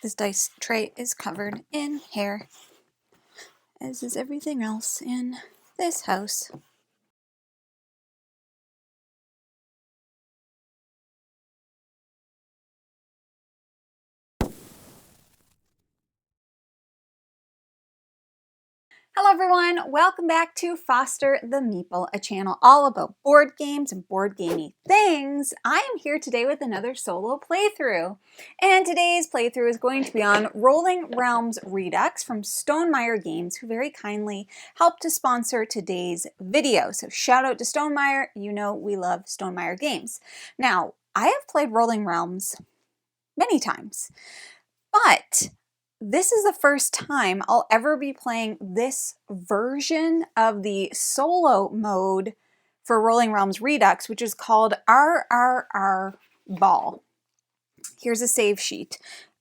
This dice tray is covered in hair, as is everything else in this house. Hello everyone, welcome back to Foster the Meeple, a channel all about board games and board gamey things. I am here today with another solo playthrough, and today's playthrough is going to be on Rolling Realms Redux from Stonemaier Games, who very kindly helped to sponsor today's video. So shout out to Stonemaier, you know we love Stonemaier Games. Now, I have played Rolling Realms many times, but this is the first time I'll ever be playing this version of the solo mode for Rolling Realms Redux, which is called RRR Ball. Here's a save sheet.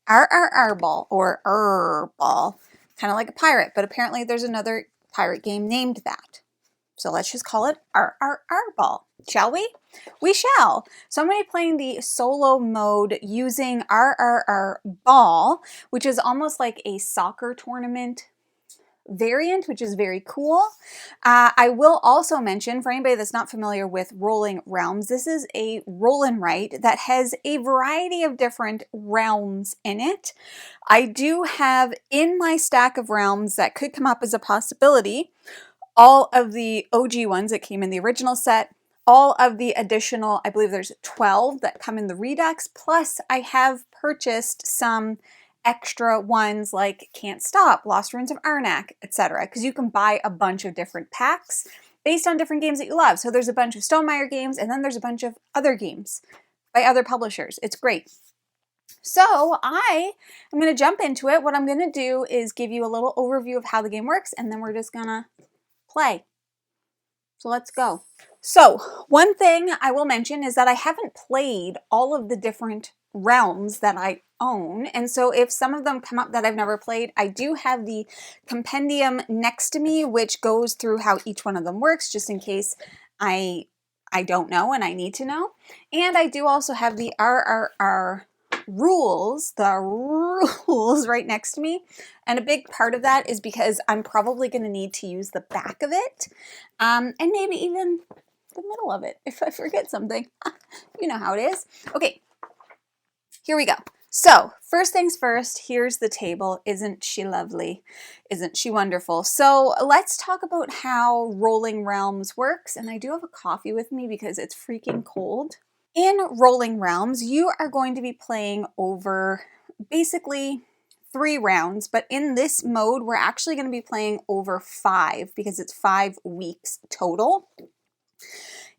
RRR Ball, or Ball, kind of like a pirate, but apparently there's another pirate game named that. So let's just call it RRR Ball, shall we? We shall. So I'm going to be playing the solo mode using RRR Ball, which is almost like a soccer tournament variant, which is very cool. I will also mention, for anybody that's not familiar with Rolling Realms, this is a roll and write that has a variety of different realms in it. I do have in my stack of realms that could come up as a possibility all of the OG ones that came in the original set, all of the additional, I believe there's 12 that come in the Redux, plus I have purchased some extra ones like Can't Stop, Lost Ruins of Arnak, etc. Because you can buy a bunch of different packs based on different games that you love. So there's a bunch of Stonemaier games, and then there's a bunch of other games by other publishers. It's great. So I am going to jump into it. What I'm going to do is give you a little overview of how the game works, and then we're just going to play. So let's go. So one thing I will mention is that I haven't played all of the different realms that I own, and so if some of them come up that I've never played, I do have the compendium next to me which goes through how each one of them works, just in case I don't know and I need to know. And I do also have the RRR rules, right next to me, and a big part of that is because I'm probably going to need to use the back of it, and maybe even the middle of it if I forget something. You know how it is. Okay, here we go. So first things first, here's the table. Isn't she lovely? Isn't she wonderful? So let's talk about how Rolling Realms works, and I do have a coffee with me because it's freaking cold. In Rolling Realms, you are going to be playing over basically 3 rounds, but in this mode, we're actually going to be playing over 5 because it's 5 weeks total.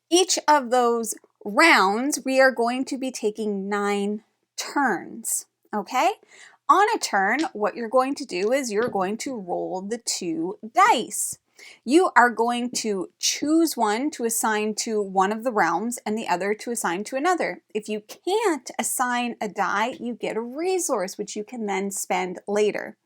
Each of those rounds, we are going to be taking 9 turns, okay? On a turn, what you're going to do is you're going to roll the 2 dice. You are going to choose one to assign to one of the realms and the other to assign to another. If you can't assign a die, you get a resource, which you can then spend later.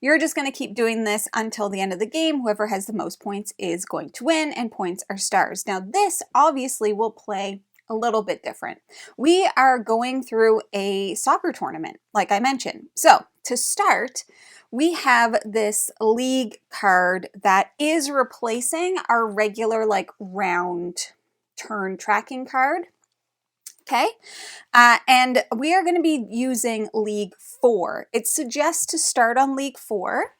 You're just going to keep doing this until the end of the game. Whoever has the most points is going to win, and points are stars. Now, this obviously will play a little bit different. We are going through a soccer tournament, like I mentioned. So, to start, we have this league card that is replacing our regular round turn tracking card. Okay, and we are going to be using League 4. It suggests to start on League 4,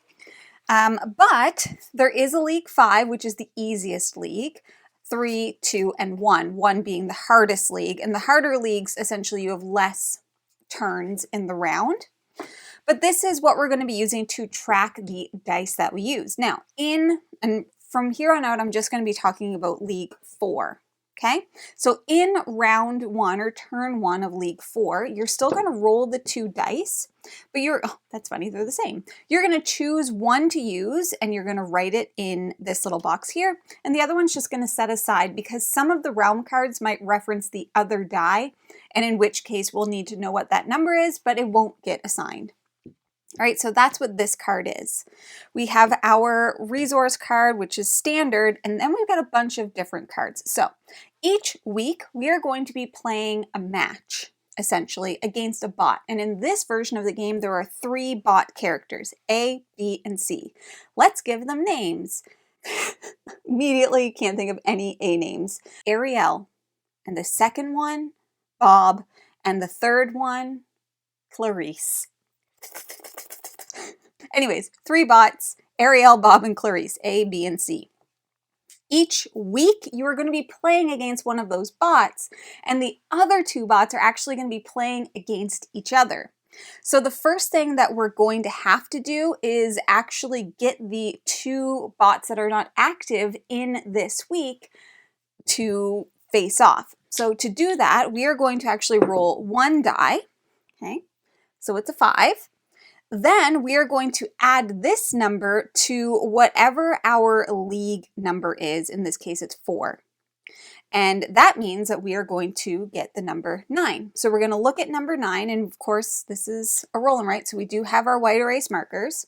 but there is a League 5, which is the easiest league. 3, 2, and 1. 1 being the hardest league, and the harder leagues, essentially you have less turns in the round. But this is what we're going to be using to track the dice that we use. Now, and from here on out, I'm just going to be talking about League 4. Okay, so in round 1 or turn 1 of League 4, you're still going to roll the 2 dice, but that's funny, they're the same. You're going to choose one to use, and you're going to write it in this little box here, and the other one's just going to set aside because some of the realm cards might reference the other die, and in which case we'll need to know what that number is, but it won't get assigned. All right, so that's what this card is. We have our resource card, which is standard, and then we've got a bunch of different cards. So each week we are going to be playing a match, essentially, against a bot. And in this version of the game, there are 3 bot characters, A, B, and C. Let's give them names. Immediately can't think of any A names. Ariel, and the second one, Bob, and the third one, Clarice. Anyways, 3 bots, Ariel, Bob, and Clarice, A, B, and C. Each week, you are going to be playing against one of those bots, and the other 2 bots are actually going to be playing against each other. So the first thing that we're going to have to do is actually get the 2 bots that are not active in this week to face off. So to do that, we are going to actually roll 1 die, okay? So it's a 5. Then we are going to add this number to whatever our league number is. In this case, it's 4. And that means that we are going to get the number 9. So we're going to look at number 9. And of course, this is a roll and write, so we do have our white erase markers.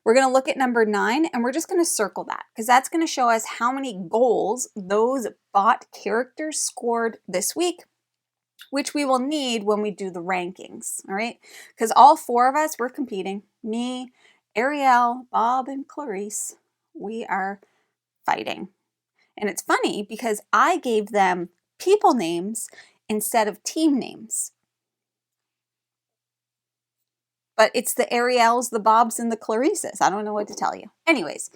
We're going to look at number 9, and we're just going to circle that because that's going to show us how many goals those bot characters scored this week, which we will need when we do the rankings, all right? Because all 4 of us, we're competing. Me, Ariel, Bob, and Clarice, we are fighting. And it's funny because I gave them people names instead of team names. But it's the Ariels, the Bobs, and the Clarices. I don't know what to tell you. Anyways,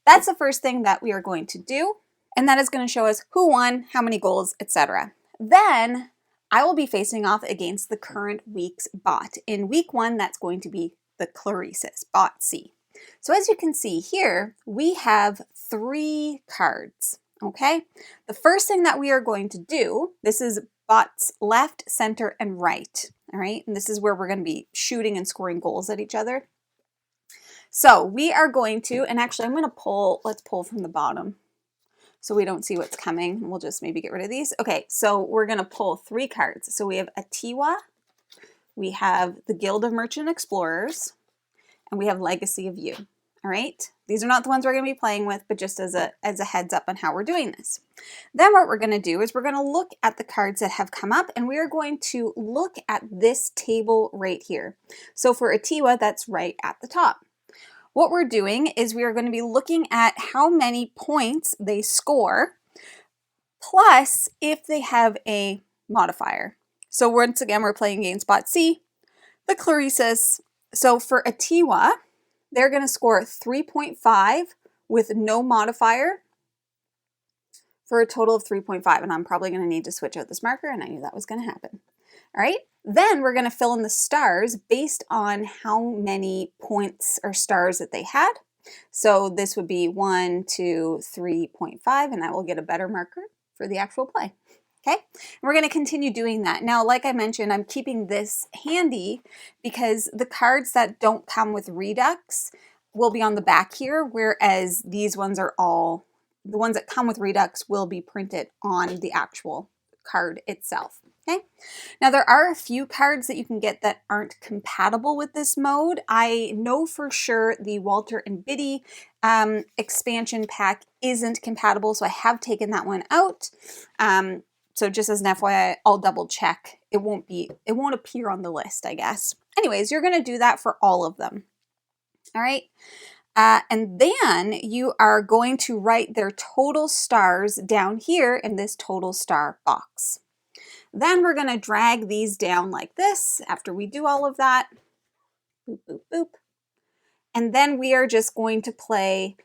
that's the first thing that we are going to do. And that is going to show us who won, how many goals, etc. Then I will be facing off against the current week's bot. In week 1, that's going to be the Clarices, bot C. So as you can see here, we have 3 cards, okay? The first thing that we are going to do, this is bots left, center, and right, all right? And this is where we're going to be shooting and scoring goals at each other. So we are going to, and actually I'm going to pull, let's pull from the bottom so we don't see what's coming. We'll just maybe get rid of these. Okay, so we're going to pull 3 cards. So we have Atiwa, we have the Guild of Merchant Explorers, and we have Legacy of You. All right, these are not the ones we're going to be playing with, but just as a heads up on how we're doing this. Then what we're going to do is we're going to look at the cards that have come up, and we are going to look at this table right here. So for Atiwa, that's right at the top. What we're doing is we are going to be looking at how many points they score, plus if they have a modifier. So once again, we're playing against bot C, the Clarices. So for Atiwa, they're going to score 3.5 with no modifier for a total of 3.5. And I'm probably going to need to switch out this marker, and I knew that was going to happen. All right, then we're going to fill in the stars based on how many points or stars that they had. So this would be 1, 2, 3.5, and I will get a better marker for the actual play. Okay, and we're going to continue doing that. Now, like I mentioned, I'm keeping this handy because the cards that don't come with Redux will be on the back here, whereas these ones are all, the ones that come with Redux will be printed on the actual card itself. Okay, now there are a few cards that you can get that aren't compatible with this mode. I know for sure the Walter and Biddy expansion pack isn't compatible, so I have taken that one out. So just as an FYI, I'll double check. It won't appear on the list, I guess. Anyways, you're going to do that for all of them. All right. And then you are going to write their total stars down here in this total star box. Then we're going to drag these down like this after we do all of that. Boop, boop, boop. And then we are just going to play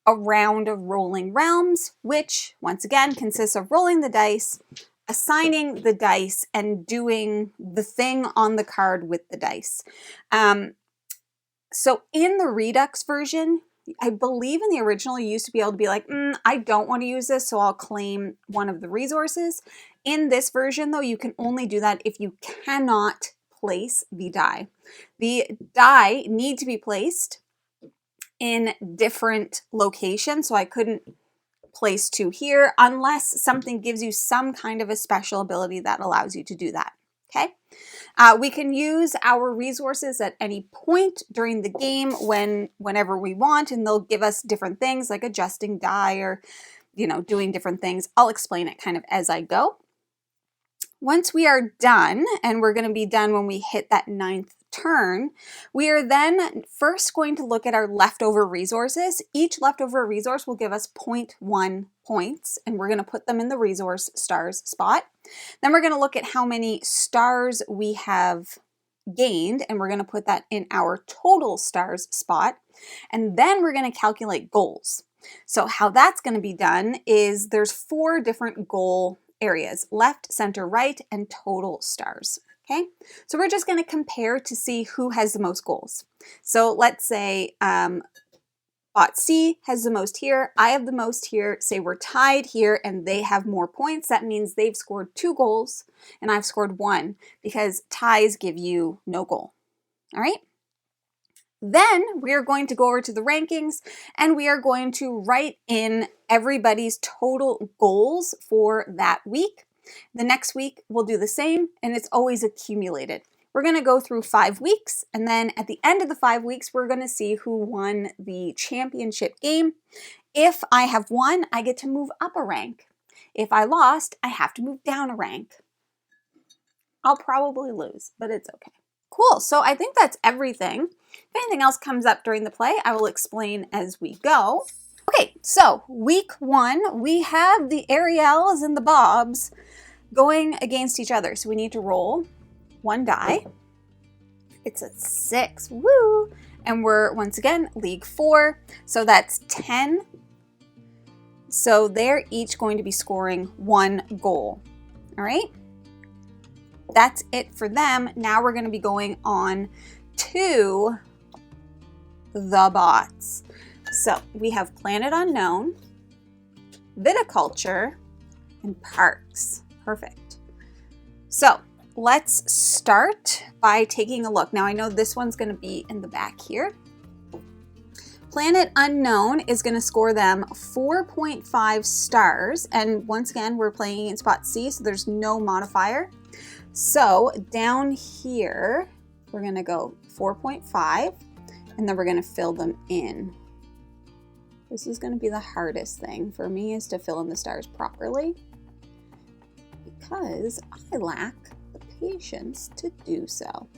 a round of rolling realms, which once again consists of rolling the dice, assigning the dice, and doing the thing on the card with the dice. So in the Redux version, I believe in the original you used to be able to be like, I don't want to use this, so I'll claim one of the resources. In this version, though, you can only do that if you cannot place the die. The die need to be placed in different locations, so I couldn't place 2 here unless something gives you some kind of a special ability that allows you to do that. Okay, we can use our resources at any point during the game whenever we want, and they'll give us different things like adjusting die or, doing different things. I'll explain it kind of as I go. once we are done, and we're going to be done when we hit that 9th turn, we are then first going to look at our leftover resources. Each leftover resource will give us 0.1 points, and we're going to put them in the resource stars spot. Then we're going to look at how many stars we have gained, and we're going to put that in our total stars spot. And then we're going to calculate goals. So how that's going to be done is there's 4 different goal areas: left, center, right, and total stars. Okay, so we're just going to compare to see who has the most goals. So let's say bot C has the most here, I have the most here, say we're tied here and they have more points. That means they've scored 2 goals and I've scored 1, because ties give you no goal. All right. Then we are going to go over to the rankings and we are going to write in everybody's total goals for that week. The next week we'll do the same, and it's always accumulated. We're going to go through 5 weeks, and then at the end of the 5 weeks, we're going to see who won the championship game. If I have won, I get to move up a rank. If I lost, I have to move down a rank. I'll probably lose, but it's okay. Cool, so I think that's everything. If anything else comes up during the play, I will explain as we go. Okay, so week 1, we have the Ariels and the Bobs going against each other. So we need to roll 1 die. It's a 6, woo! And we're, once again, League 4, so that's 10. So they're each going to be scoring 1 goal, all right? That's it for them. Now we're going to be going on to the bots. So we have Planet Unknown, Viticulture, and Parks. Perfect. So let's start by taking a look. Now I know this one's going to be in the back here. Planet Unknown is going to score them 4.5 stars. And once again, we're playing in spot C, so there's no modifier. So down here, we're going to go 4.5, and then we're going to fill them in. This is going to be the hardest thing for me, is to fill in the stars properly, because I lack the patience to do so.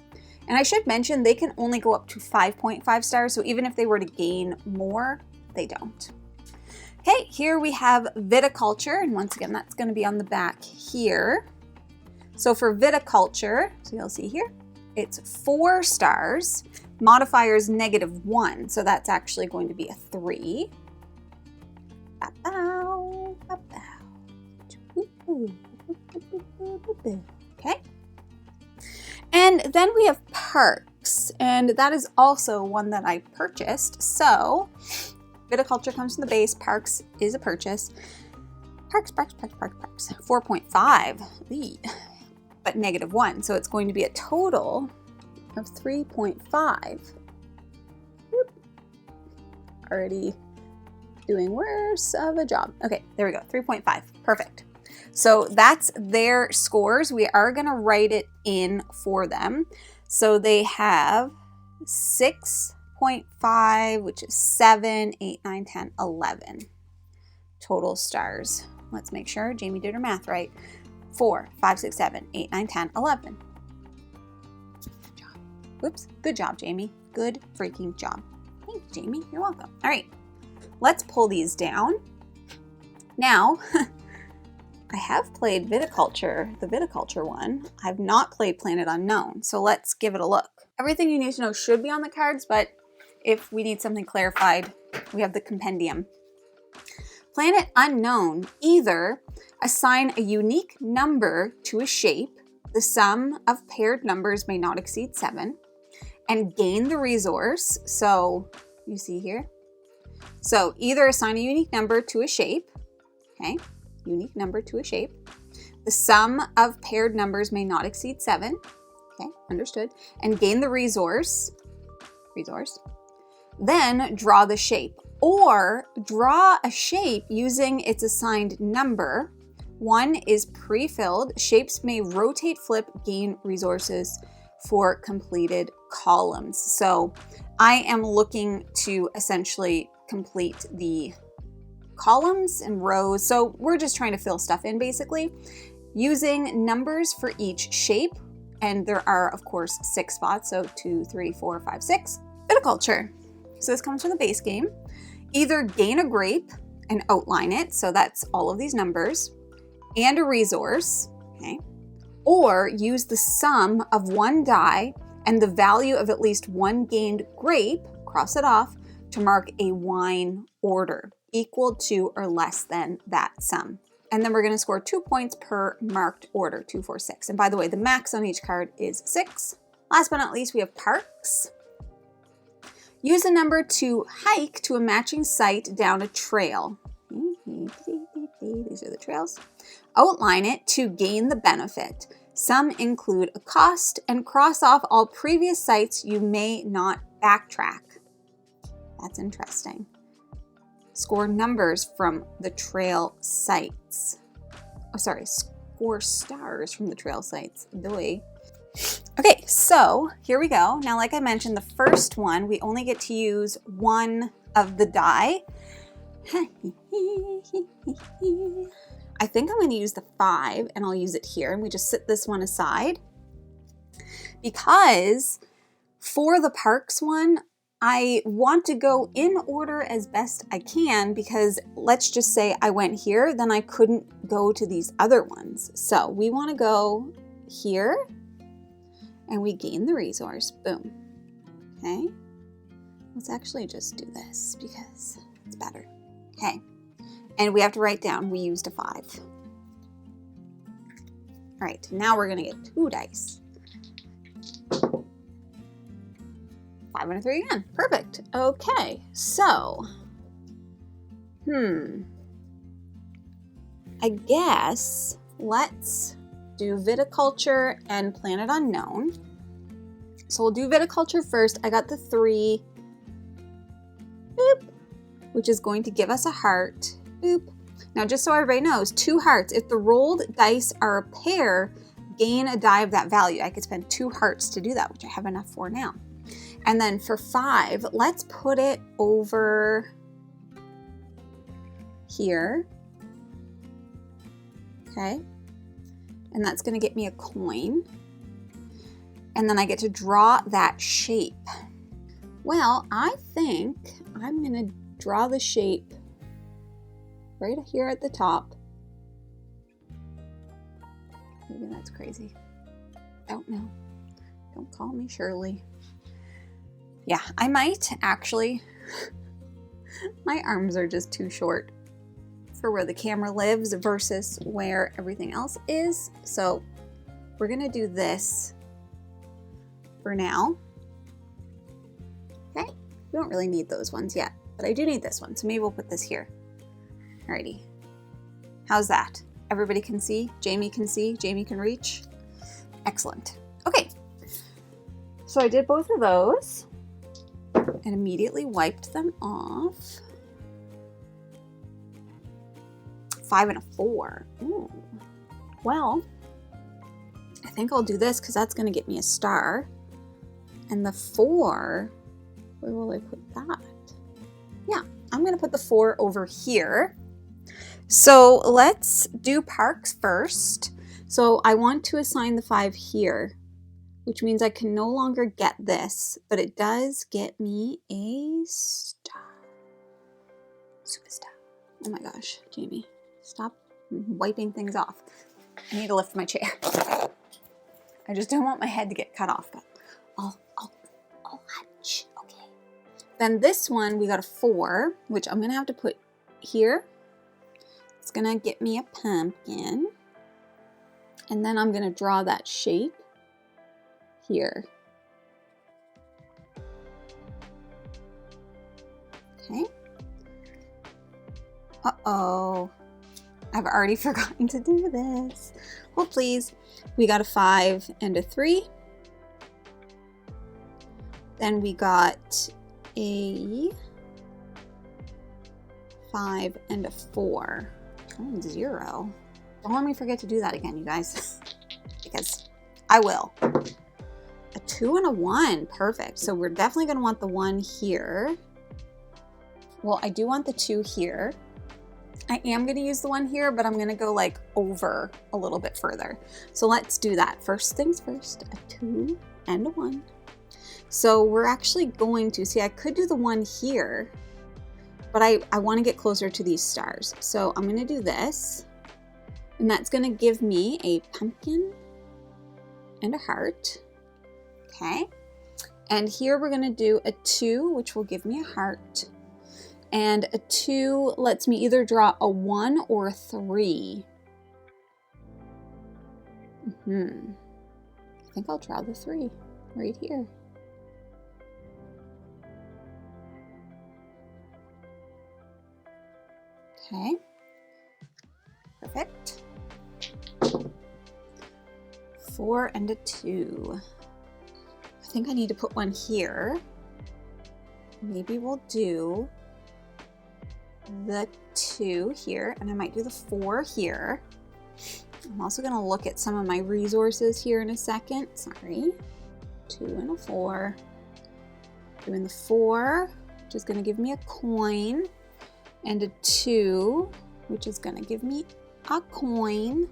And I should mention, they can only go up to 5.5 stars, so even if they were to gain more, they don't. Okay, here we have Viticulture, and once again, that's going to be on the back here. So for Viticulture, so you'll see here, it's 4 stars. Modifier is -1, so that's actually going to be a 3. Okay. And then we have Parks, and that is also one that I purchased. So Viticulture comes from the base, Parks is a purchase. Parks, 4.5. But -1, so it's going to be a total of 3.5. Already doing worse of a job. Okay, there we go, 3.5, perfect. So that's their scores. We are gonna write it in for them. So they have 6.5, which is 7, 8, 9, 10, 11 total stars. Let's make sure Jamie did her math right. 4, 5, 6, 7, 8, 9, 10, 11. Good job. Whoops. Good job, Jamie. Good freaking job. Thanks, Jamie. You're welcome. All right. Let's pull these down. Now, I have played Viticulture, the Viticulture one. I've not played Planet Unknown, so let's give it a look. Everything you need to know should be on the cards, but if we need something clarified, we have the compendium. Planet Unknown, either assign a unique number to a shape, the sum of paired numbers may not exceed 7, and gain the resource. So you see here. So either assign a unique number to a shape, okay, unique number to a shape. The sum of paired numbers may not exceed 7, okay, understood, and gain the resource. Then draw the shape, or draw a shape using its assigned number. 1 is pre-filled. Shapes may rotate, flip, gain resources for completed columns. So I am looking to essentially complete the columns and rows. So we're just trying to fill stuff in basically. using numbers for each shape. And there are, of course, 6 spots. So 2, 3, 4, 5, 6. Viticulture. So this comes from the base game. Either gain a grape and outline it. So that's all of these numbers. And a resource. Okay. Or use the sum of 1 die and the value of at least 1 gained grape, cross it off, to mark a wine order equal to or less than that sum. And then we're going to score 2 points per marked order, 2, 4, 6. And by the way, the max on each card is 6. Last but not least, we have parks. Use a number to hike to a matching site down a trail. These are the trails. Outline it to gain the benefit. Some include a cost, and cross off all previous sites you may not backtrack. That's interesting. Score numbers from the trail sites. Oh, sorry, score stars from the trail sites. Okay, so here we go. Now, like I mentioned, the first one, we only get to use 1 of the die. I think I'm going to use the 5 and I'll use it here, and we just sit this one aside because for the parks one, I want to go in order as best I can because let's just say I went here, then I couldn't go to these other ones. So we want to go here and we gain the resource. Boom. Okay. Let's actually just do this because it's better. Okay. And we have to write down we used a 5. All right, now we're going to get 2 dice. 5 and a 3 again. Perfect. Okay, so, I guess let's do viticulture and planet unknown. So we'll do viticulture first. I got the 3, boop, which is going to give us a heart. Boop. Now, just so everybody knows, 2 hearts. If the rolled dice are a pair, gain a die of that value. I could spend 2 hearts to do that, which I have enough for now. And then for 5, let's put it over here. Okay. And that's going to get me a coin. And then I get to draw that shape. Well, I think I'm going to draw the shape right here at the top. Maybe that's crazy. Don't know. Don't call me Shirley. Yeah, I might actually. My arms are just too short for where the camera lives versus where everything else is. So we're gonna do this for now. Okay, we don't really need those ones yet, but I do need this one. So maybe we'll put this here. Alrighty. How's that? Everybody can see? Jamie can see? Jamie can reach? Excellent. Okay. So I did both of those and immediately wiped them off. 5 and a 4. Ooh. Well, I think I'll do this because that's going to get me a star. And the 4, where will I put that? Yeah, I'm going to put the 4 over here. So let's do parks first. So I want to assign the 5 here, which means I can no longer get this, but it does get me a star. Superstar. Oh my gosh, Jamie, stop wiping things off. I need to lift my chair. I just don't want my head to get cut off, but I'll watch. Okay. Then this one, we got a 4, which I'm gonna have to put here. It's gonna get me a pumpkin. And then I'm gonna draw that shape here. Okay. Uh-oh. I've already forgotten to do this. Well, please. We got a 5 and a 3. Then we got a 5 and a 4. Oh, 0. Don't let me forget to do that again, you guys, because I will. A 2 and a 1, perfect. So we're definitely gonna want the 1 here. Well, I do want the 2 here. I am going to use the one here, but I'm going to go like over a little bit further. So let's do that. First things first, a 2 and a 1. So we're actually going to, see, I could do the one here, but I want to get closer to these stars. So I'm going to do this, and that's going to give me a pumpkin and a heart. Okay. And here we're going to do a 2, which will give me a heart. And a 2 lets me either draw a 1 or a 3. I think I'll draw the 3 right here. Okay, perfect. 4 and a 2. I think I need to put one here. Maybe we'll do the 2 here, and I might do the 4 here. I'm also going to look at some of my resources here in a second. Sorry. 2 and a 4. Doing the 4, which is going to give me a coin, and a 2, which is going to give me a coin.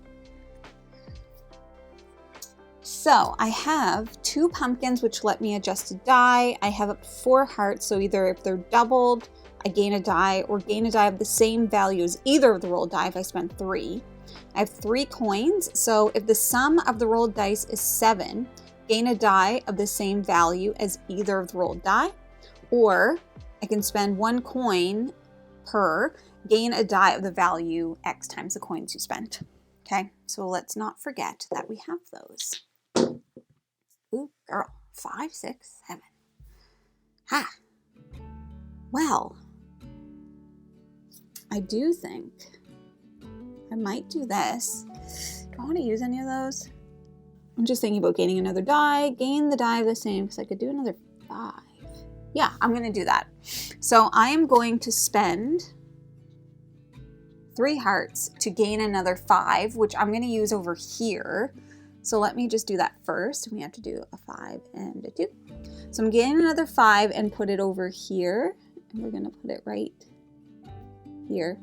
So I have 2 pumpkins, which let me adjust a die. I have up to 4 hearts, so either if they're doubled, I gain a die, or gain a die of the same value as either of the rolled die if I spend 3. I have 3 coins, so if the sum of the rolled dice is 7, gain a die of the same value as either of the rolled die, or I can spend 1 coin per, gain a die of the value X times the coins you spent. Okay, so let's not forget that we have those. Ooh, girl, 5, 6, 7. Ha! Well, I do think I might do this. Do I want to use any of those? I'm just thinking about gaining another die, gain the die of the same, because I could do another 5. Yeah, I'm going to do that. So I am going to spend 3 hearts to gain another 5, which I'm going to use over here. So let me just do that first. We have to do a 5 and a 2. So I'm gaining another 5 and put it over here. And we're going to put it right here.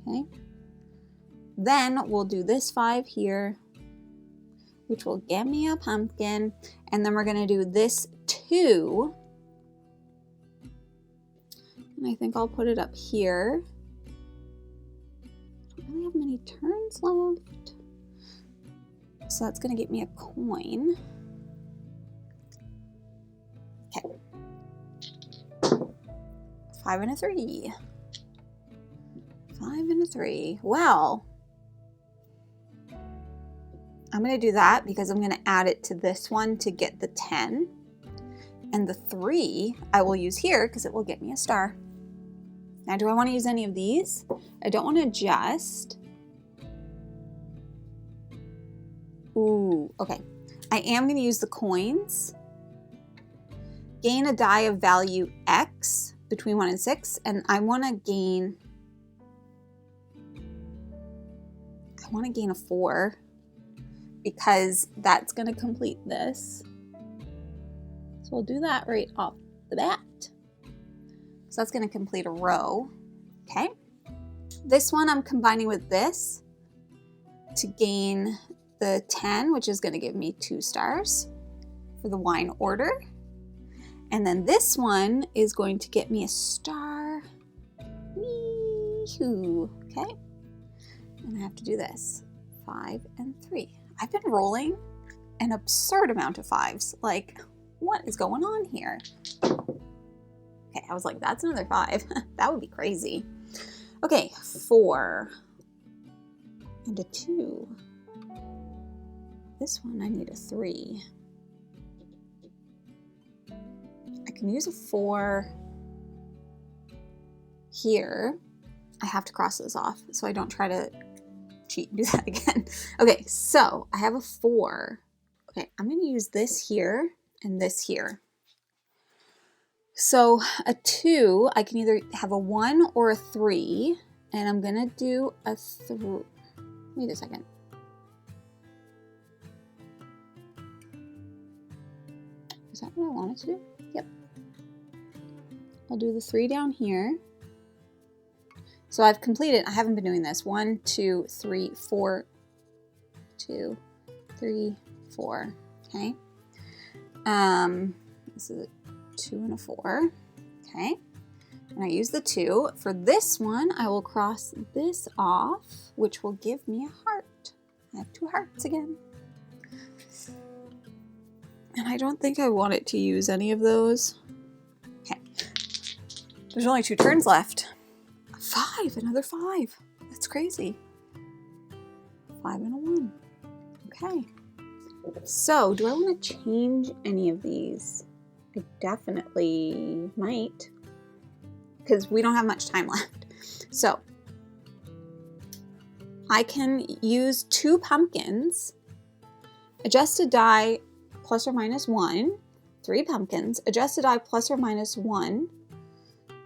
Okay. Then we'll do this 5 here, which will get me a pumpkin. And then we're going to do this 2. And I think I'll put it up here. I don't really have many turns left. So that's going to get me a coin. Okay. 5 and a 3. 5 and a 3. Well, I'm going to do that because I'm going to add it to this one to get the 10. And the 3 I will use here because it will get me a star. Now, do I want to use any of these? I don't want to adjust. Ooh, okay. I am going to use the coins. Gain a die of value X between 1 and 6. And I want to gain a 4 because that's going to complete this. So we'll do that right off the bat. So that's going to complete a row. Okay. This one I'm combining with this to gain the 10, which is going to give me 2 stars for the wine order. And then this one is going to get me a star. Wee-hoo. Okay. And I have to do this. 5 and 3. I've been rolling an absurd amount of 5s. Like, what is going on here? Okay, I was like, that's another 5. That would be crazy. Okay, 4 and a 2. This one I need a 3. I can use a 4 here. I have to cross those off so I don't try to cheat and do that again. Okay, so I have a 4. Okay, I'm going to use this here and this here. So a 2, I can either have a 1 or a 3, and I'm going to do a 3. Wait a second. Is that what I wanted to do? Yep. I'll do the 3 down here. So I've completed, I haven't been doing this. 1, 2, 3, 4, 2, 3, 4. Okay. This is a 2 and a 4. Okay. And I use the 2. For this one, I will cross this off, which will give me a heart. I have 2 hearts again. And I don't think I want it to use any of those. Okay. There's only 2 turns left. 5, another 5. That's crazy. 5 and a 1. Okay. So, do I want to change any of these? I definitely might, because we don't have much time left. So, I can use 2 pumpkins, adjust a die plus or minus 1, 3 pumpkins, adjust a die plus or minus 1.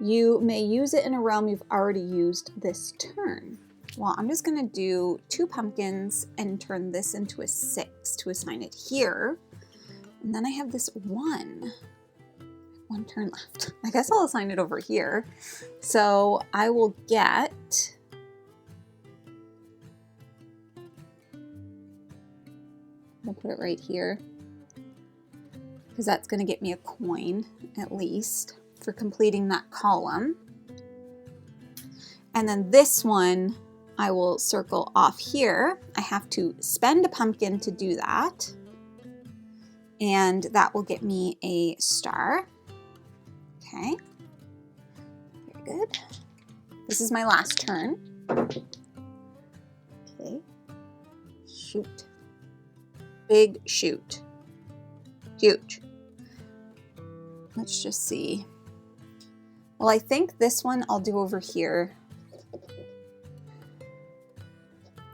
You may use it in a realm you've already used this turn. Well, I'm just going to do 2 pumpkins and turn this into a 6 to assign it here. And then I have this 1 turn left. I guess I'll assign it over here. So I will get... I'll put it right here, because that's going to get me a coin at least for completing that column. And then this one I will circle off here. I have to spend a pumpkin to do that, and that will get me a star. Okay, very good. This is my last turn. Okay, shoot. Big shoot. Huge. Let's just see. Well, I think this one I'll do over here.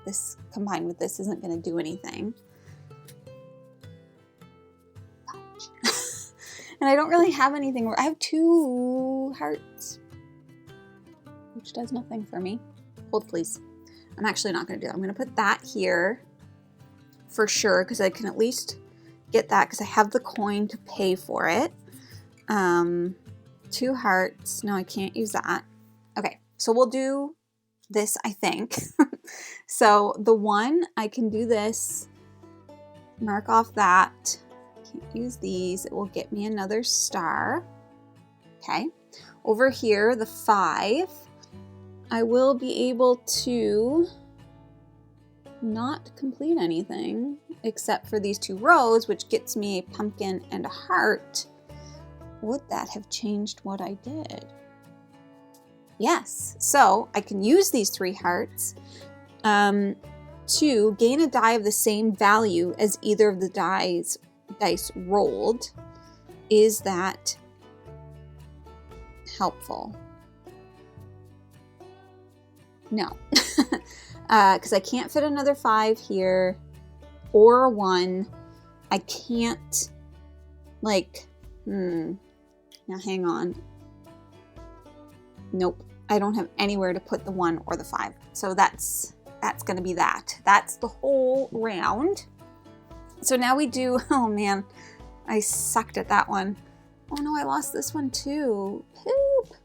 This combined with this isn't going to do anything. And I don't really have anything where I have 2 hearts, which does nothing for me. Hold, please. I'm actually not going to do that. I'm going to put that here for sure, because I can at least get that because I have the coin to pay for it. 2 hearts. No, I can't use that. Okay, so we'll do this, I think. So the 1, I can do this. Mark off that. Can't use these. It will get me another star. Okay. Over here, the 5, I will be able to not complete anything except for these 2 rows, which gets me a pumpkin and a heart. Would that have changed what I did? Yes. So I can use these 3 hearts to gain a die of the same value as either of the dice rolled. Is that helpful? No. Because I can't fit another 5 here, or a 1. I can't, like, now hang on. Nope, I don't have anywhere to put the 1 or the 5. So that's going to be that. That's the whole round. So now we do, oh man, I sucked at that one. Oh no, I lost this one too. Poop.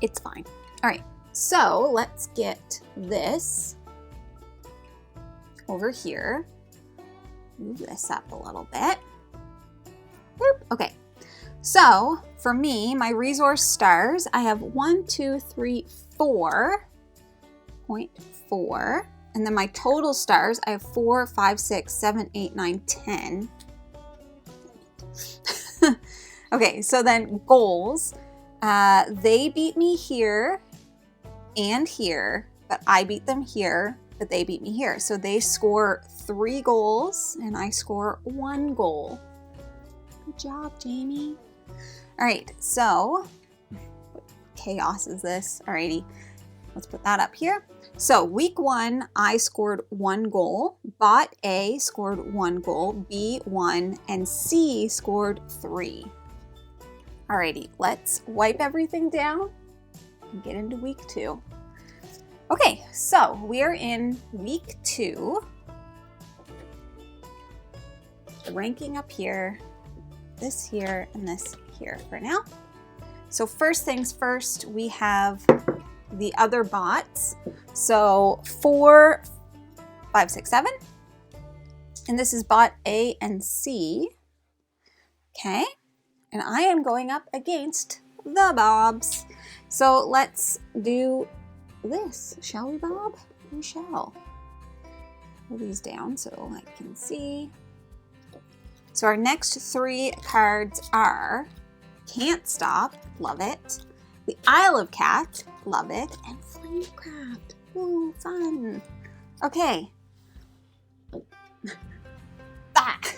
It's fine. All right, so let's get this over here. Move this up a little bit. Boop. Okay, so for me, my resource stars, I have 1, 2, 3, 4.4. And then my total stars, I have 4, 5, 6, 7, 8, 9, 10. Okay, so then goals. They beat me here and here, but I beat them here, but they beat me here. So they score 3 goals and I score 1 goal. Good job, Jamie. All right, so what chaos is this? Alrighty, let's put that up here. So week 1, I scored 1 goal. Bot A scored 1 goal, B 1, and C scored 3. Alrighty, let's wipe everything down and get into week 2. Okay, so we are in week 2. Ranking up here, this here, and this here for now. So first things first, we have the other bots. So 4, 5, 6, 7. And this is bot A and C. Okay. And I am going up against the Bobs. So let's do this, shall we, Bob? We shall. Pull these down so I can see. So our next 3 cards are Can't Stop, love it. The Isle of Cat, love it. And Flamecraft, ooh, fun. Okay.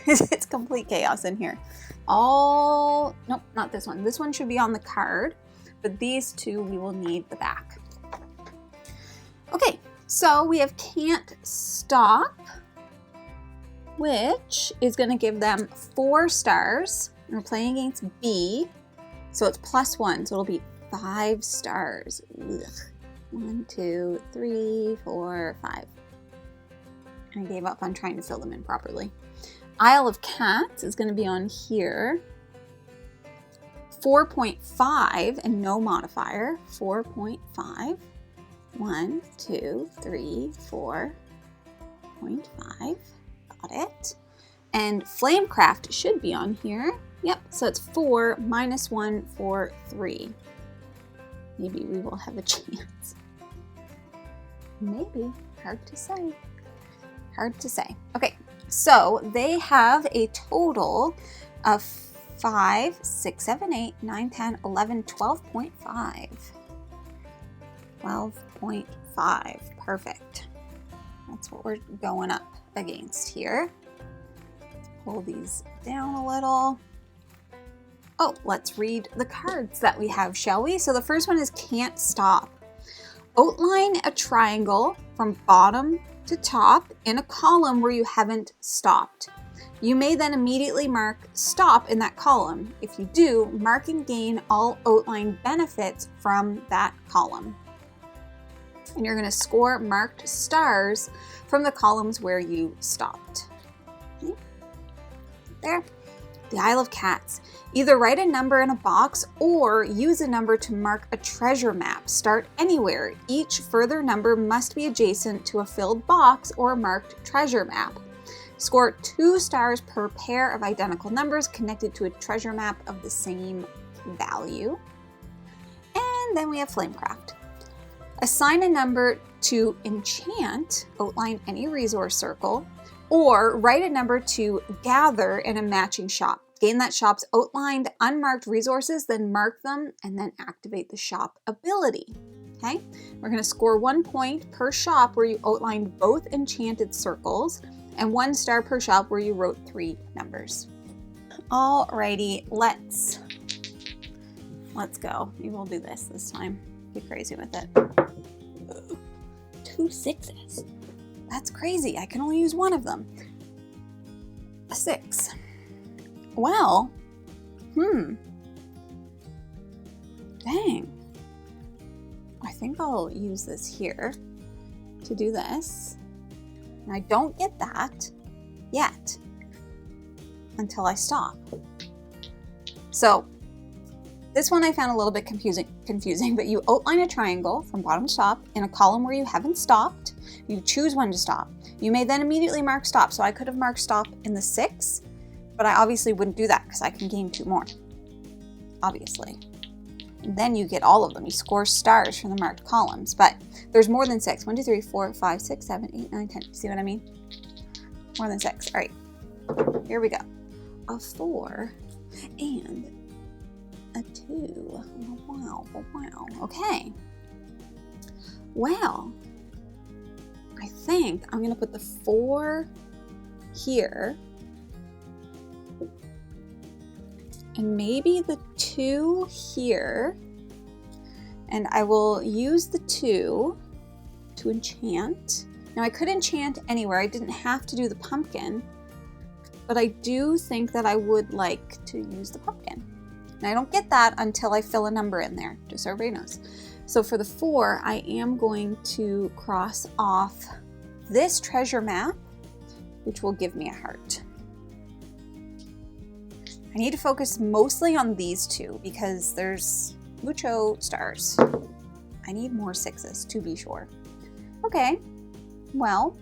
It's complete chaos in here. Nope, not this one. This one should be on the card, but these 2 we will need the back. Okay, so we have Can't Stop, which is going to give them 4 stars. We're playing against B, so it's +1, so it'll be 5 stars. Ugh. 1, 2, 3, 4, 5. I gave up on trying to fill them in properly. Isle of Cats is going to be on here. 4.5 and no modifier. 4.5. 1, 2, 3, 4.5. Got it. And Flamecraft should be on here. Yep, so it's 4 -1 for 3. Maybe we will have a chance. Maybe. Hard to say. Hard to say. Okay, so they have a total of 5, 6, 7, 8, 9, 10, 11, 12.5. 12.5. Perfect. That's what we're going up against here. Pull these down a little. Oh, let's read the cards that we have, shall we? So the first one is Can't Stop. Outline a triangle from bottom to top in a column where you haven't stopped. You may then immediately mark stop in that column. If you do, mark and gain all outline benefits from that column. And you're going to score marked stars from the columns where you stopped. Okay. There. The Isle of Cats. Either write a number in a box or use a number to mark a treasure map. Start anywhere. Each further number must be adjacent to a filled box or marked treasure map. Score 2 stars per pair of identical numbers connected to a treasure map of the same value. And then we have Flamecraft. Assign a number to enchant, outline any resource circle, or write a number to gather in a matching shop. Gain that shop's outlined unmarked resources, then mark them, and then activate the shop ability. Okay, we're going to score 1 point per shop where you outlined both enchanted circles, and 1 star per shop where you wrote 3 numbers. Alrighty, let's go. Maybe we'll do this time. Be crazy with it. 2 6s. That's crazy. I can only use 1 of them. A 6. Well, dang. I think I'll use this here to do this. And I don't get that yet until I stop. So this one I found a little bit confusing, but you outline a triangle from bottom to top in a column where you haven't stopped. You choose when to stop. You may then immediately mark stop. So I could have marked stop in the 6, but I obviously wouldn't do that because I can gain 2 more, obviously. And then you get all of them. You score stars from the marked columns, but there's more than 6. 1, 2, 3, 4, 5, 6, 7, 8, 9, 10. See what I mean? More than 6. All right, here we go. A 4 and a 2. Oh, wow. Oh, wow. Okay. Well, I think I'm going to put the 4 here. And maybe the 2 here. And I will use the 2 to enchant. Now I could enchant anywhere. I didn't have to do the pumpkin. But I do think that I would like to use the pumpkin. And I don't get that until I fill a number in there, just so everybody knows. So for the 4, I am going to cross off this treasure map, which will give me a heart. I need to focus mostly on these 2 because there's mucho stars. I need more 6s to be sure. Okay, well,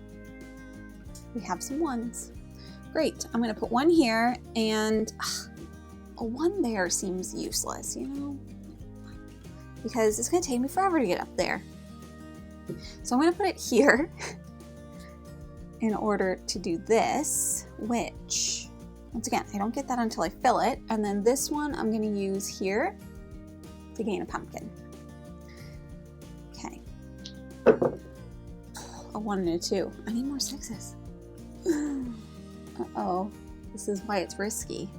we have some 1s. Great, I'm gonna put 1 here, and a 1 there seems useless, you know? Because it's gonna take me forever to get up there. So I'm gonna put it here in order to do this, which, once again, I don't get that until I fill it. And then this one I'm gonna use here to gain a pumpkin. Okay. A 1 and a 2. I need more 6s. Uh-oh, this is why it's risky.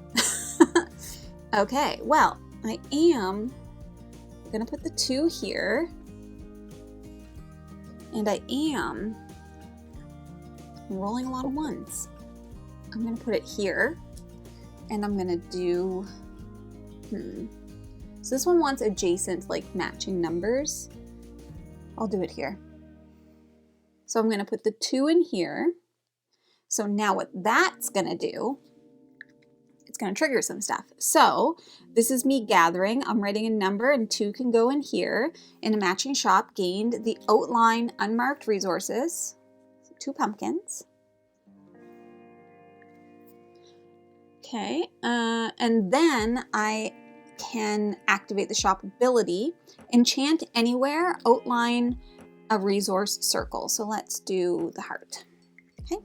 Okay, well, I am gonna put the 2 here, and I am rolling a lot of 1s. I'm gonna put it here, and I'm gonna do, so this one wants adjacent, like matching numbers. I'll do it here. So I'm gonna put the 2 in here. So now what that's gonna do, it's gonna trigger some stuff. So this is me gathering. I'm writing a number, and 2 can go in here. In a matching shop, gained the outline unmarked resources. So 2 pumpkins. Okay, and then I can activate the shop ability. Enchant anywhere, outline a resource circle. So let's do the heart. Okay.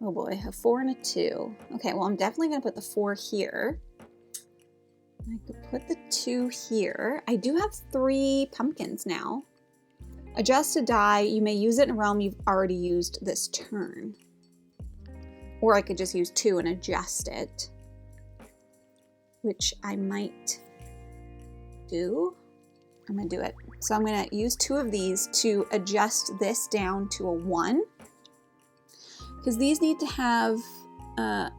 Oh boy, a 4 and a 2. Okay, well, I'm definitely gonna put the 4 here. I could put the 2 here. I do have 3 pumpkins now. Adjust a die. You may use it in a realm you've already used this turn. Or I could just use 2 and adjust it, which I might do. I'm gonna do it. So I'm gonna use 2 of these to adjust this down to a 1. Because these need to have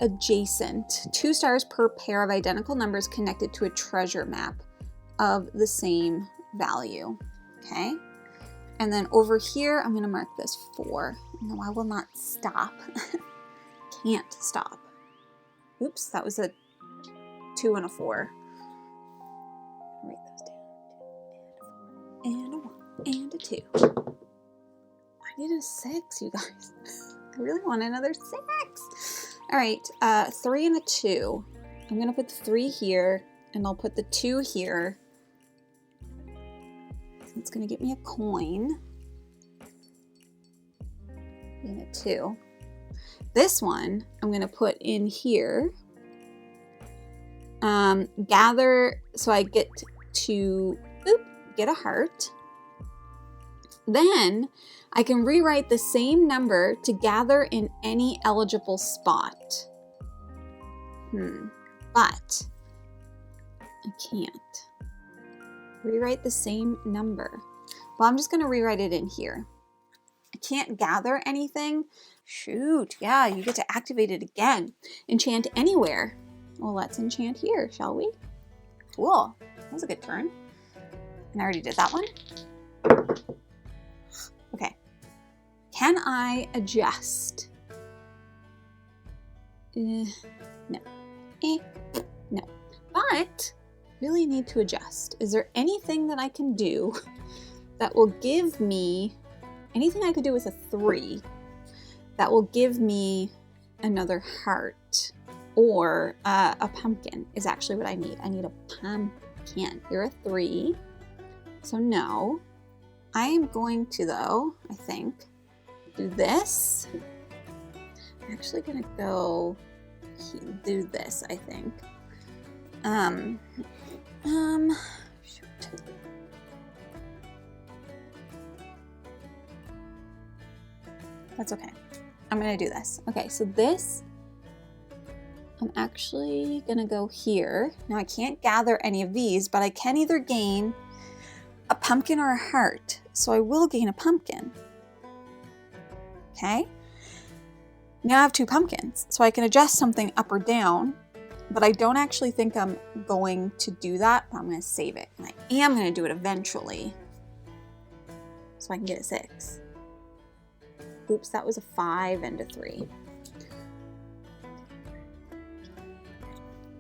adjacent 2 stars per pair of identical numbers connected to a treasure map of the same value. Okay. And then over here, I'm going to mark this 4. No, I will not stop. Can't stop. Oops, that was a 2 and a 4. Write those down. And a 1 and a 2. I need a 6, you guys. I really want another 6. All right, 3 and a 2. I'm gonna put the 3 here, and I'll put the 2 here. It's gonna get me a coin. And a 2. This one, I'm gonna put in here. Gather, so I get to, get a heart. Then I can rewrite the same number to gather in any eligible spot. But I can't rewrite the same number. Well, I'm just going to rewrite it in here. I can't gather anything. Shoot, yeah, you get to activate it again. Enchant anywhere. Well, let's enchant here, shall we? Cool. That was a good turn. And I already did that one. Okay. Can I adjust? No. No. But really need to adjust. Is there anything that I can do that will give me, anything I could do with a 3 that will give me another heart or a pumpkin is actually what I need. I need a pumpkin. You're a 3. So no. I am going to, though, I think, do this. I'm actually going to go do this, I think. Shoot. That's okay. I'm going to do this. Okay, so this, I'm actually going to go here. Now, I can't gather any of these, but I can either gain a pumpkin or a heart. So I will gain a pumpkin. Okay. Now I have 2 pumpkins. So I can adjust something up or down, but I don't actually think I'm going to do that. I'm going to save it. And I am going to do it eventually. So I can get a 6. Oops, that was a 5 and a 3.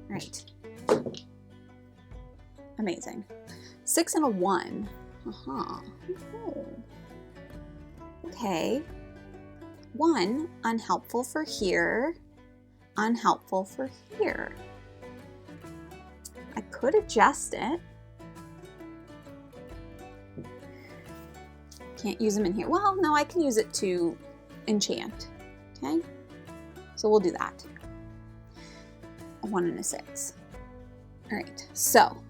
All right. Amazing. 6 and a 1. Uh-huh. Oh. Okay. 1, unhelpful for here, unhelpful for here. I could adjust it. Can't use them in here. Well, no, I can use it to enchant. Okay, so we'll do that. A 1 and a 6. All right, so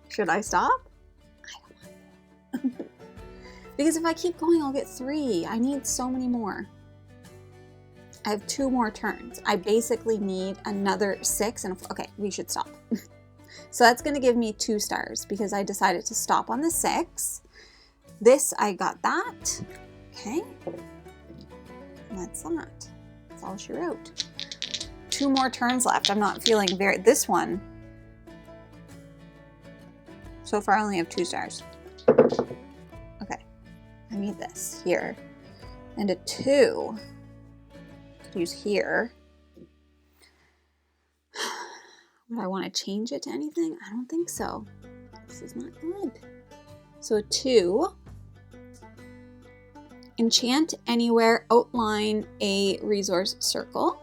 should I stop? I don't know. Because if I keep going, I'll get 3. I need so many more. I have 2 more turns. I basically need another 6 and okay, we should stop. So that's going to give me 2 stars because I decided to stop on the 6. This, I got that. Okay. And that's that. That's all she wrote. 2 more turns left. I'm not feeling very... This one. So far I only have 2 stars. Okay. I need this here. And a 2. Could use here. Would I want to change it to anything? I don't think so. This is not good. So a 2. Enchant anywhere, outline a resource circle.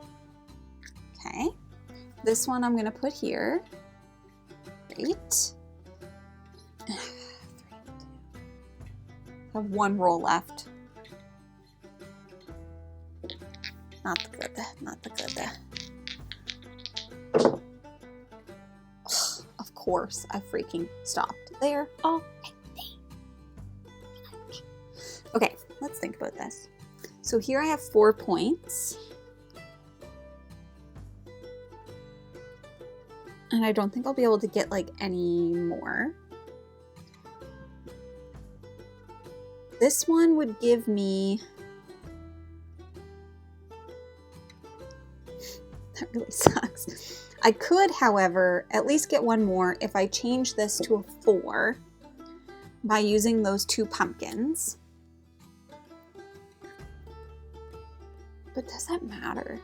Okay. This one I'm going to put here. Great. I have 1 roll left. Not the good, not the good. Of course, I freaking stopped there already. Okay, let's think about this. So here I have 4 points. And I don't think I'll be able to get like any more. This one would give me... That really sucks. I could, however, at least get 1 more if I change this to a 4 by using those 2 pumpkins. But does that matter?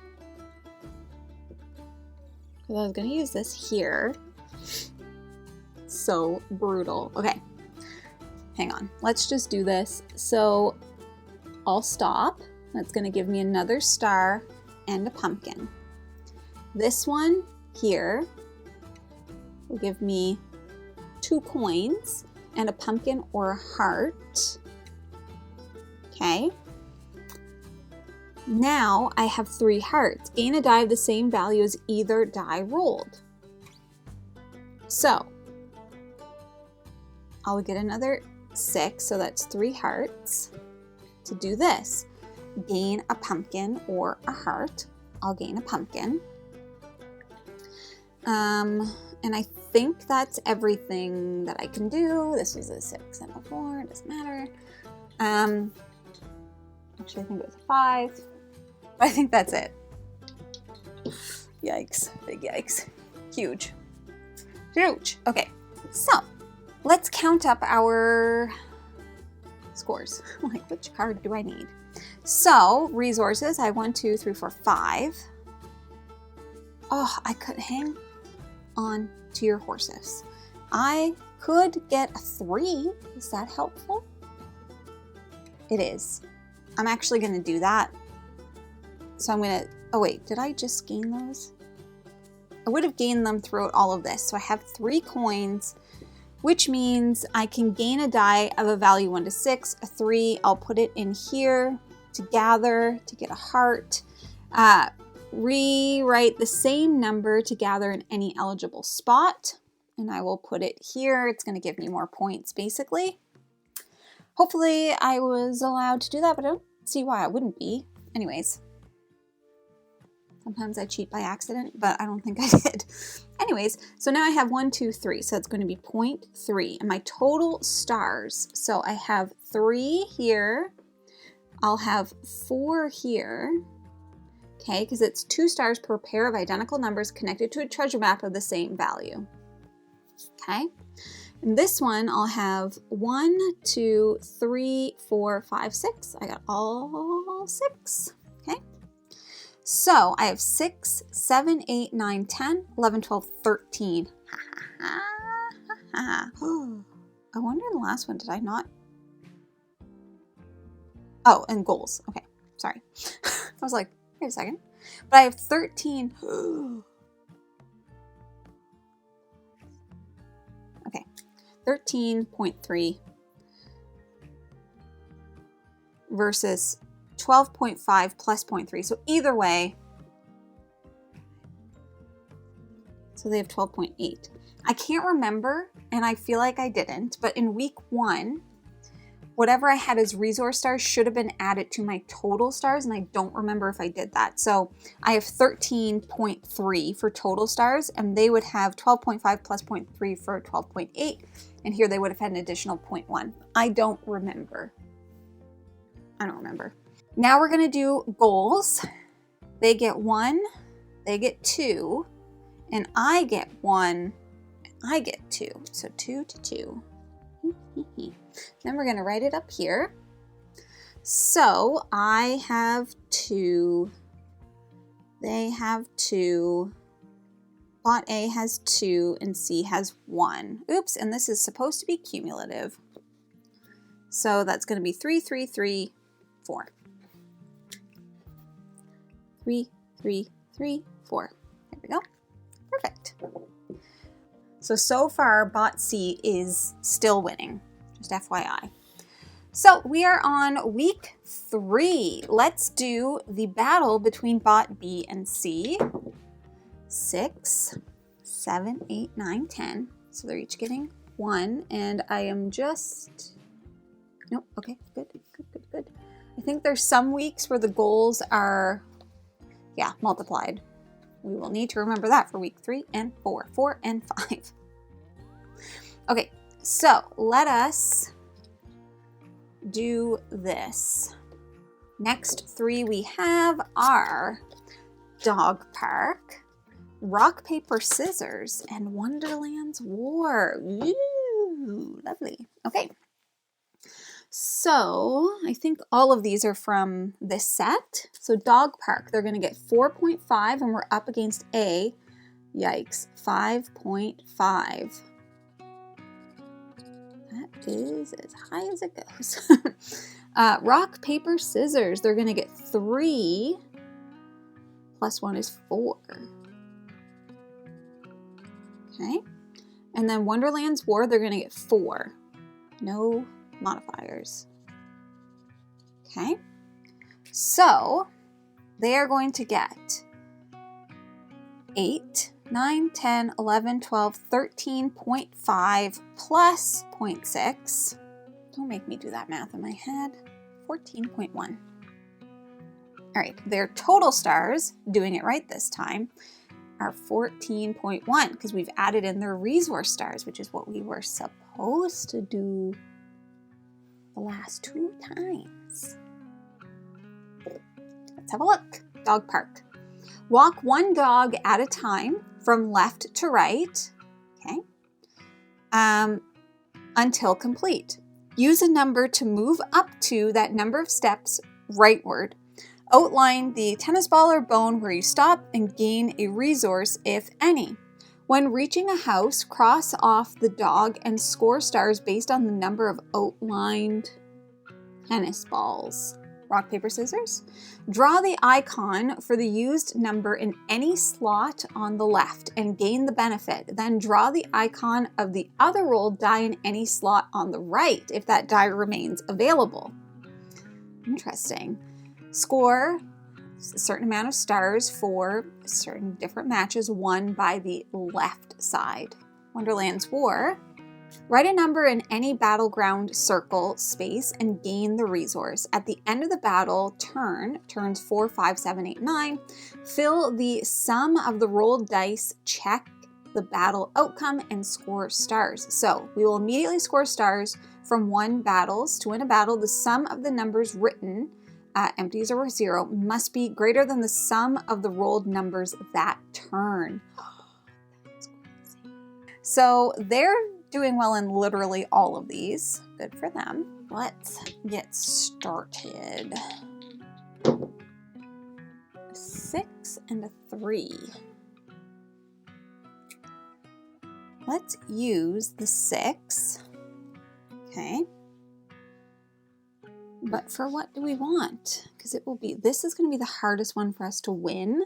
Because I was going to use this here. So brutal. Okay. Hang on. Let's just do this. So I'll stop. That's going to give me another star and a pumpkin. This one here will give me 2 coins and a pumpkin or a heart. Okay. Now I have 3 hearts. Gain a die of the same value as either die rolled. So I'll get another 6, so that's 3 hearts. To do this, gain a pumpkin or a heart. I'll gain a pumpkin. And I think that's everything that I can do. This was a 6 and a 4, it doesn't matter. Actually, I think it was a 5. But I think that's it. Yikes. Big yikes. Huge. Huge. Okay, so let's count up our scores. Like, which card do I need? So, resources, I have 1, 2, 3, 4, 5. Oh, I could hang on to your horses. I could get a 3. Is that helpful? It is. I'm actually going to do that. So I'm going to... Oh, wait. Did I just gain those? I would have gained them throughout all of this. So I have 3 coins, which means I can gain a die of a value 1 to 6. A 3, I'll put it in here to gather, to get a heart. Rewrite the same number to gather in any eligible spot. And I will put it here. It's going to give me more points, basically. Hopefully I was allowed to do that, but I don't see why I wouldn't be. Anyways. Sometimes I cheat by accident, but I don't think I did. Anyways, so now I have 1, 2, 3. So it's going to be 0.3. And my total stars. So I have 3 here. I'll have 4 here. Okay, because it's 2 stars per pair of identical numbers connected to a treasure map of the same value. Okay, and this one I'll have 1, 2, 3, 4, 5, 6. I got all 6. Okay, So I have 6, 7, 8, 9, 10, 11, 12, 13. I wonder in the last one, did I not? Oh, and goals. Okay, sorry. I was like, wait a second. But I have 13. Okay, 13.3 versus 12.5 plus 0.3. So either way, so they have 12.8. I can't remember, and I feel like I didn't, but in week 1, whatever I had as resource stars should have been added to my total stars, and I don't remember if I did that. So I have 13.3 for total stars, and they would have 12.5 plus 0.3 for 12.8, and here they would have had an additional 0.1. I don't remember. Now we're going to do goals. They get 1, they get 2, and I get 1, I get 2. So 2 to 2. Then we're going to write it up here. So I have 2, they have 2, bot A has 2, and C has 1. Oops, and this is supposed to be cumulative. So that's going to be 3, 3, 3, 4. 3, 3, 3, 4. There we go. Perfect. So far, bot C is still winning, just FYI. So we are on week 3. Let's do the battle between bot B and C. 6, 7, 8, 9, 10. So they're each getting 1, and I am just, nope, okay, good. I think there's some weeks where the goals are, yeah, multiplied. We will need to remember that for week 3 and 4, 4 and 5. Okay, so let us do this. Next 3 we have are Dog Park, Rock, Paper, Scissors, and Wonderland's War. Ooh, lovely. Okay. So I think all of these are from this set. So Dog Park, they're going to get 4.5, and we're up against A. Yikes, 5.5. That is as high as it goes. Rock, Paper, Scissors, they're going to get 3. Plus 1 is 4. Okay. And then Wonderland's War, they're going to get 4. No modifiers. Okay, so they are going to get 8, 9, 10, 11, 12, 13.5 plus 0.6. Don't make me do that math in my head. 14.1. All right, their total stars, doing it right this time, are 14.1 because we've added in their resource stars, which is what we were supposed to do the last 2 times. Let's have a look. Dog Park. Walk 1 dog at a time from left to right, okay, until complete. Use a number to move up to that number of steps rightward. Outline the tennis ball or bone where you stop and gain a resource, if any. When reaching a house, cross off the dog and score stars based on the number of outlined tennis balls. Rock, paper, scissors. Draw the icon for the used number in any slot on the left and gain the benefit. Then draw the icon of the other rolled die in any slot on the right if that die remains available. Interesting. Score a certain amount of stars for certain different matches won by the left side. Wonderland's War. Write a number in any battleground circle space and gain the resource. At the end of the battle turns 4, 5, 7, 8, 9, fill the sum of the rolled dice, check the battle outcome, and score stars. So we will immediately score stars from 1 battles. To win a battle, the sum of the numbers written, empties or 0, must be greater than the sum of the rolled numbers that turn. That's crazy. So they're doing well in literally all of these. Good for them. Let's get started. 6 and a 3. Let's use the 6. Okay. But for what do we want? Because this is going to be the hardest one for us to win.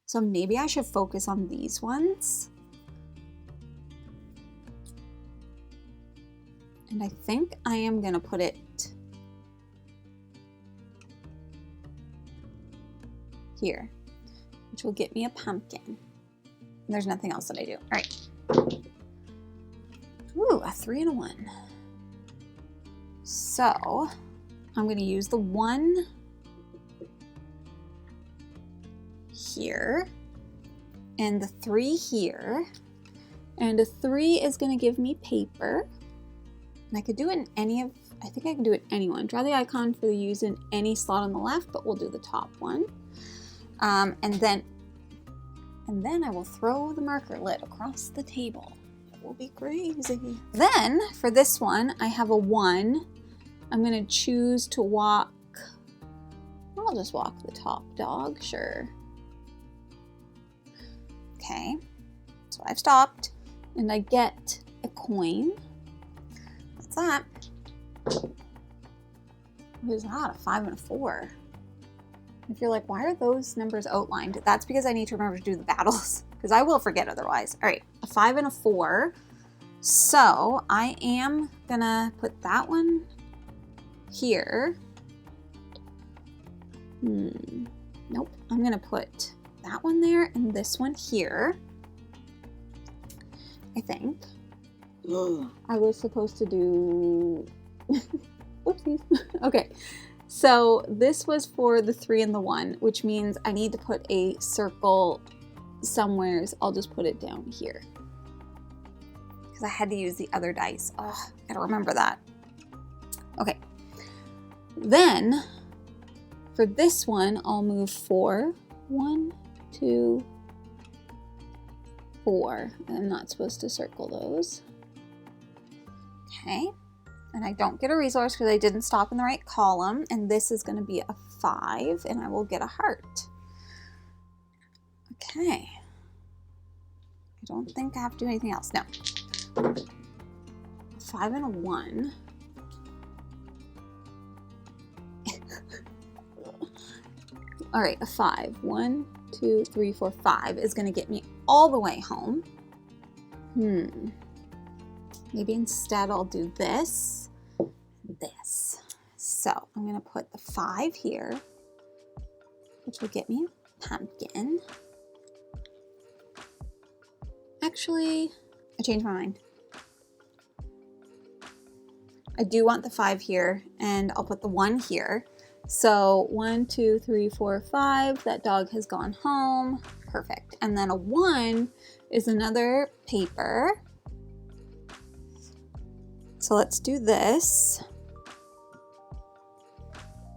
So maybe I should focus on these ones. And I think I am going to put it here, which will get me a pumpkin. And there's nothing else that I do. All right. Ooh, a 3 and a 1. So I'm going to use the 1 here and the 3 here. And a 3 is going to give me paper. And I could do it in I think I can do it anyone. Draw the icon for the use in any slot on the left, but we'll do the top one. And then I will throw the marker lid across the table. It will be crazy. Then for this one, I have a 1. I'm gonna choose to walk, I'll just walk the top dog, sure. Okay, so I've stopped and I get a coin. What's that? What is that, a 5 and a 4? If you're like, why are those numbers outlined? That's because I need to remember to do the battles, because I will forget otherwise. All right, a 5 and a 4. So I am gonna put that one here. Nope, I'm gonna put that one there and this one here, I think. I was supposed to do, whoopsies. Okay, so this was for the 3 and the 1, which means I need to put a circle somewhere. So I'll just put it down here because I had to use the other dice. Oh, I gotta remember that. Okay. Then for this one, I'll move 4. 1, 2, 4. And I'm not supposed to circle those. Okay. And I don't get a resource because I didn't stop in the right column. And this is going to be a 5, and I will get a heart. Okay. I don't think I have to do anything else. No. 5 and a 1. All right, a 5. 1, 2, 3, 4, 5 is going to get me all the way home. Maybe instead I'll do this. So I'm going to put the 5 here, which will get me a pumpkin. Actually, I changed my mind. I do want the 5 here, and I'll put the 1 here. So 1, 2, 3, 4, 5. That dog has gone home. Perfect. And then a 1 is another paper. So let's do this.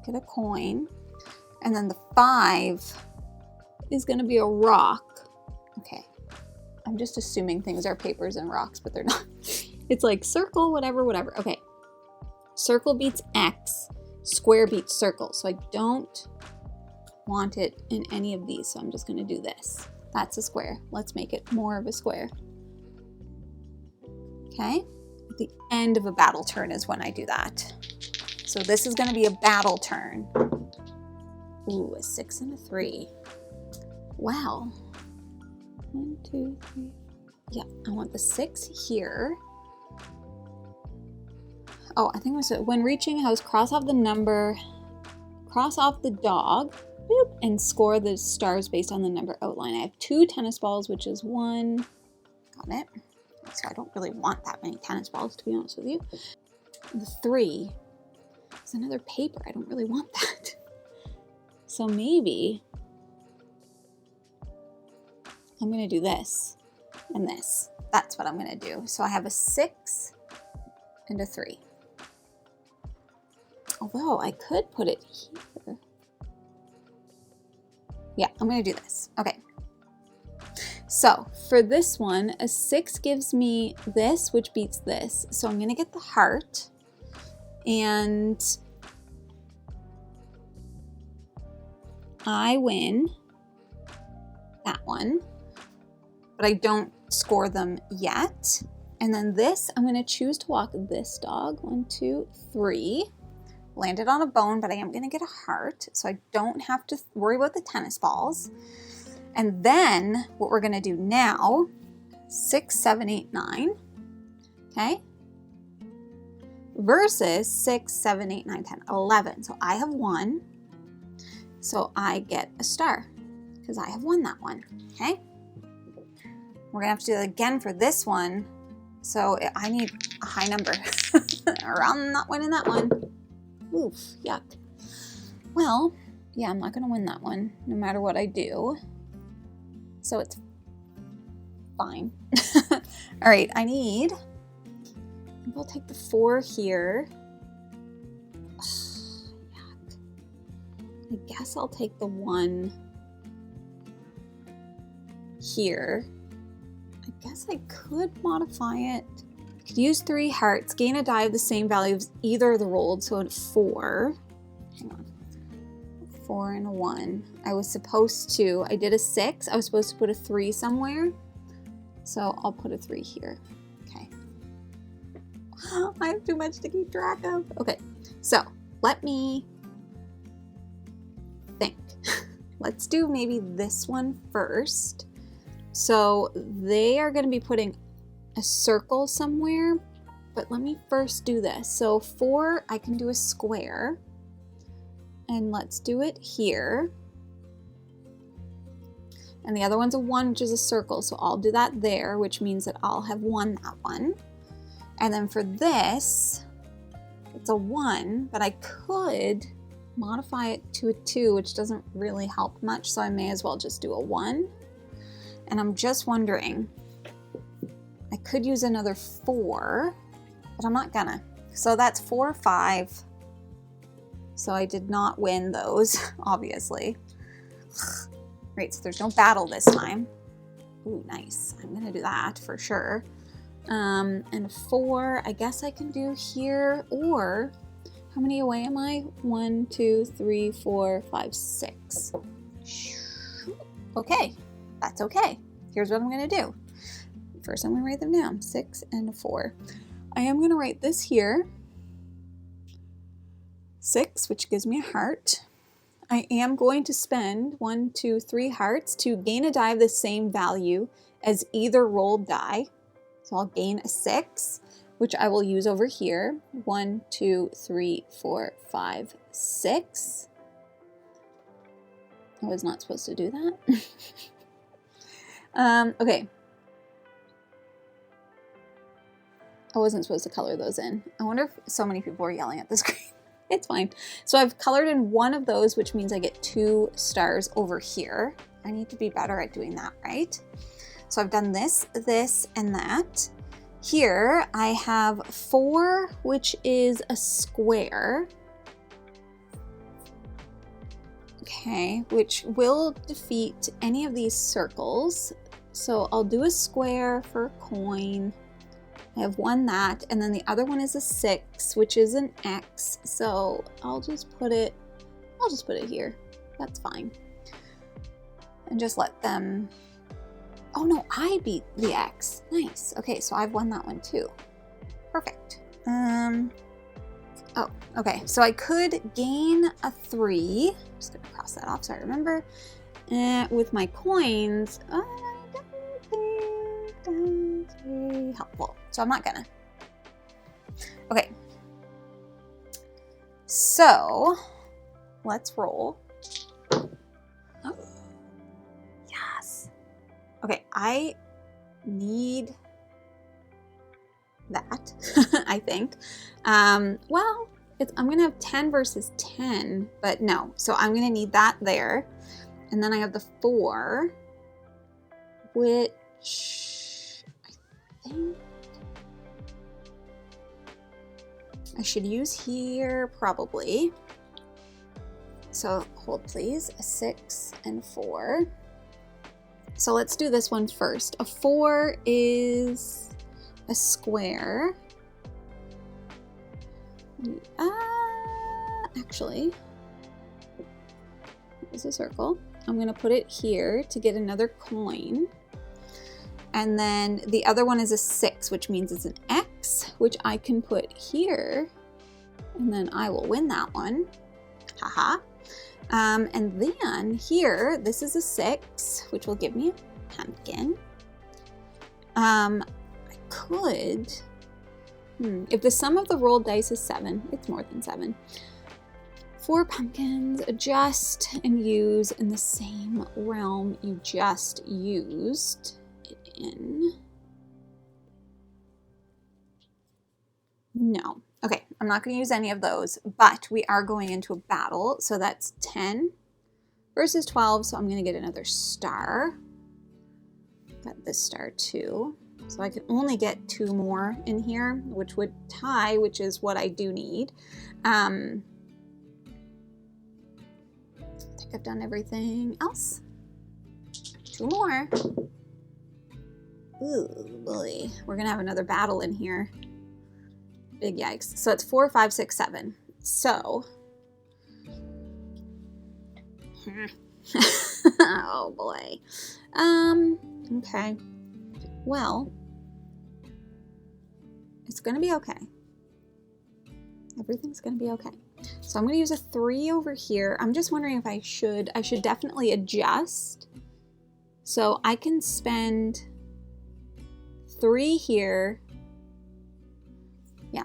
Get a coin. And then the 5 is going to be a rock. Okay. I'm just assuming things are papers and rocks, but they're not. It's like circle, whatever, whatever. Okay. Circle beats X. Square beats circle. So I don't want it in any of these. So I'm just going to do this. That's a square. Let's make it more of a square. Okay. At the end of a battle turn is when I do that. So this is going to be a battle turn. Ooh, a 6 and a 3. Wow. 1, 2, 3. Yeah, I want the 6 here. Oh, I think when reaching a house, cross off the number, cross off the dog, boop, and score the stars based on the number outline. I have 2 tennis balls, which is 1. Got it. So I don't really want that many tennis balls, to be honest with you. The 3 is another paper. I don't really want that. So maybe I'm going to do this and this. That's what I'm going to do. So I have a 6 and a 3. Although I could put it here. Yeah, I'm going to do this. Okay. So for this one, a 6 gives me this, which beats this. So I'm going to get the heart. And I win that one, but I don't score them yet. And then this, I'm going to choose to walk this dog. 1, 2, 3. Landed on a bone, but I am going to get a heart, so I don't have to worry about the tennis balls. And then what we're going to do now, 6, 7, 8, 9. Okay. Versus 6, 7, 8, 9, 10, 11. So I have 1. So I get a star because I have won that one. Okay. We're going to have to do it again for this one. So I need a high number, or I'm not winning that one. Oof, yuck. Well, yeah, I'm not going to win that one, no matter what I do. So it's fine. All right, I'll take the 4 here. Ugh, yuck. I guess I'll take the 1 here. I guess I could modify it. I could use 3 hearts, gain a die of the same value as either of the rolled, so at 4. Hang on. 4 and a 1. I did a 6. I was supposed to put a 3 somewhere. So I'll put a 3 here. Okay. I have too much to keep track of. Okay, so let me think. Let's do maybe this one first. So they are going to be putting a circle somewhere, but let me first do this. So 4, I can do a square, and let's do it here. And the other one's a 1, which is a circle, so I'll do that there, which means that I'll have won that one. And then for this, it's a 1, but I could modify it to a 2, which doesn't really help much, so I may as well just do a 1. And I'm just wondering, I could use another 4, but I'm not gonna. So that's 4, 5. So I did not win those, obviously. Right, so there's no battle this time. Ooh, nice. I'm gonna do that for sure. And 4, I guess I can do here, or how many away am I? 1, 2, 3, 4, 5, 6. Okay. That's okay. Here's what I'm going to do. First, I'm going to write them down. 6 and a 4. I am going to write this here. 6, which gives me a heart. I am going to spend 1, 2, 3 hearts to gain a die of the same value as either rolled die. So I'll gain a 6, which I will use over here. 1, 2, 3, 4, 5, 6. I was not supposed to do that. Okay. I wasn't supposed to color those in. I wonder if so many people are yelling at the screen. It's fine. So I've colored in one of those, which means I get 2 stars over here. I need to be better at doing that, right? So I've done this, this, and that. Here I have 4, which is a square. Okay, which will defeat any of these circles. So I'll do a square for a coin. I have 1 that, and then the other one is a 6, which is an X. So I'll just put it here. That's fine. And just let them, oh no, I beat the X. Nice. Okay, so I've won that one too. Perfect. Oh, okay, so I could gain a 3. I'm just gonna cross that off so I remember. With my coins, I don't think that's very helpful. So I'm not gonna. Okay. So let's roll. Oh. Yes. Okay, I need that, I think. Well, I'm gonna have 10 versus 10, but no. So I'm gonna need that there. And then I have the 4, which I think I should use here probably. So hold please, a 6 and 4. So let's do this one first. A 4 is a square. Actually, it's a circle. I'm going to put it here to get another coin. And then the other one is a 6, which means it's an X, which I can put here. And then I will win that one. Haha. And then here, this is a 6, which will give me a pumpkin. I could, if the sum of the rolled dice is 7, it's more than 7. 4 pumpkins, adjust and use in the same realm you just used it in. No. Okay, I'm not going to use any of those, but we are going into a battle. So that's 10 versus 12, so I'm going to get another star. Got this star too. So I can only get 2 more in here, which would tie, which is what I do need. I think I've done everything else. 2 more. Ooh, boy. We're going to have another battle in here. Big yikes. So it's 4, 5, 6, 7. So. Oh, boy. Okay. Well, it's going to be okay. Everything's going to be okay. So I'm going to use a 3 over here. I'm just wondering if I should definitely adjust. So I can spend 3 here. Yeah.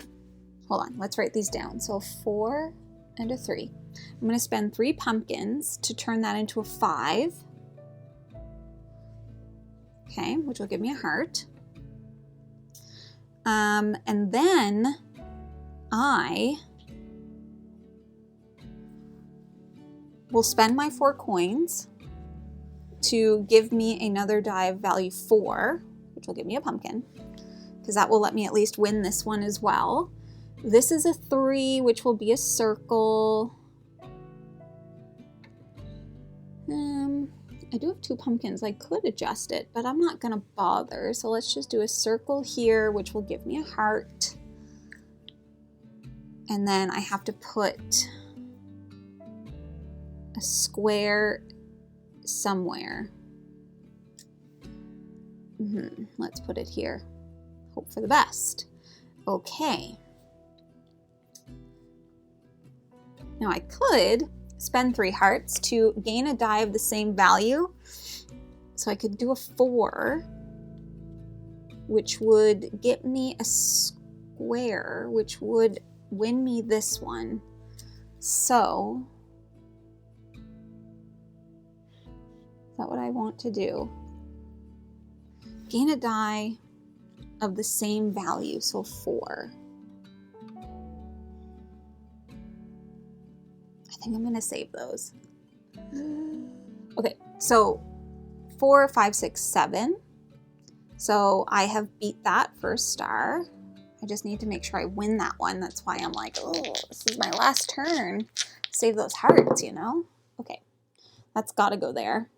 Hold on. Let's write these down. So 4 and a 3. I'm going to spend 3 pumpkins to turn that into a 5. Okay, which will give me a heart. And then I will spend my 4 coins to give me another die of value 4, which will give me a pumpkin, because that will let me at least win this one as well. This is a 3, which will be a circle. I do have 2 pumpkins. I could adjust it, but I'm not going to bother. So let's just do a circle here, which will give me a heart. And then I have to put a square somewhere. Let's put it here. Hope for the best. Okay. Now I could spend 3 hearts to gain a die of the same value. So I could do a 4, which would get me a square, which would win me this one. So, is that what I want to do? Gain a die of the same value, so 4. I think I'm going to save those. Okay, so 4, 5, 6, 7. So I have beat that first star. I just need to make sure I win that one. That's why I'm like, oh, this is my last turn. Save those hearts, you know? Okay, that's got to go there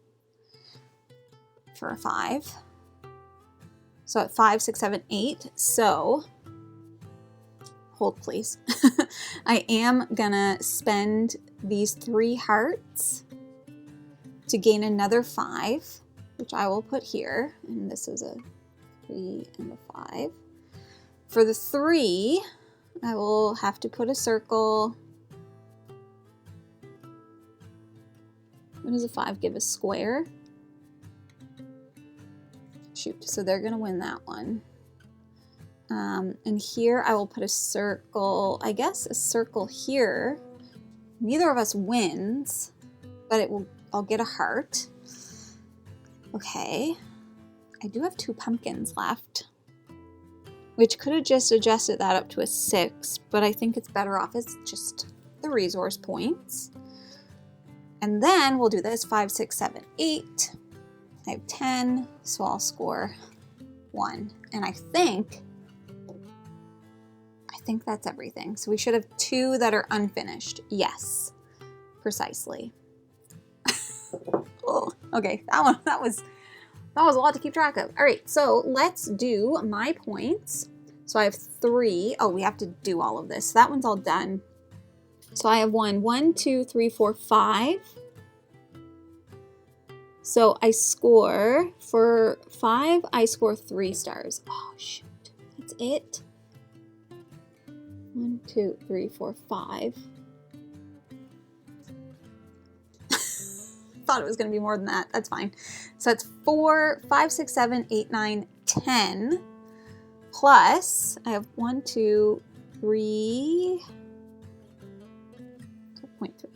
for a 5. So at 5, 6, 7, 8. So hold, please. I am gonna spend these 3 hearts to gain another 5, which I will put here. And this is a 3 and a 5. For the 3, I will have to put a circle. What does a 5 give? A square? Shoot, so they're gonna win that one. And here I will put a circle, I guess a circle here. Neither of us wins, but I'll get a heart. Okay, I do have 2 pumpkins left, which could have just adjusted that up to a 6, but I think it's better off as just the resource points. And then we'll do this 5, 6, 7, 8. I have 10, so I'll score 1. And I think that's everything. So we should have 2 that are unfinished. Yes, precisely. Oh, okay, that was a lot to keep track of. All right, so let's do my points. So I have 3. Oh, we have to do all of this. So that one's all done. So I have 1, 2, 3, 4, 5. So I score, for 5, I score 3 stars. Oh, shoot. That's it? 1, 2, 3, 4, 5. Thought it was going to be more than that. That's fine. So it's 4, 5, 6, 7, 8, 9, 10. Plus, I have 1, 2, 3. 2.3.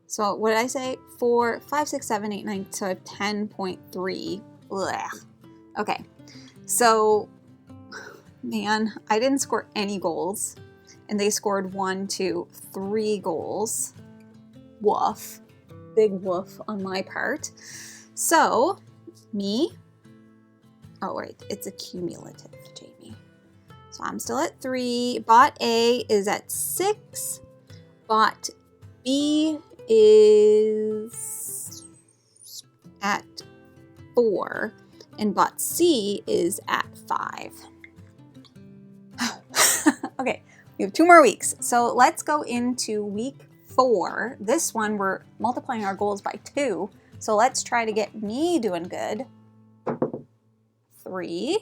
So what did I say? 4, 5, 6, 7, 8, 9, so 10.3. Blech. Okay. So, man, I didn't score any goals. And they scored 1, 2, 3 goals. Woof. Big woof on my part. So, me. Oh, right. It's a cumulative, Jamie. So I'm still at 3. Bot A is at 6. Bot B is at 4. And bot C is at 5. Okay, we have 2 more weeks. So let's go into week 4. This one, we're multiplying our goals by 2. So let's try to get me doing good. 3.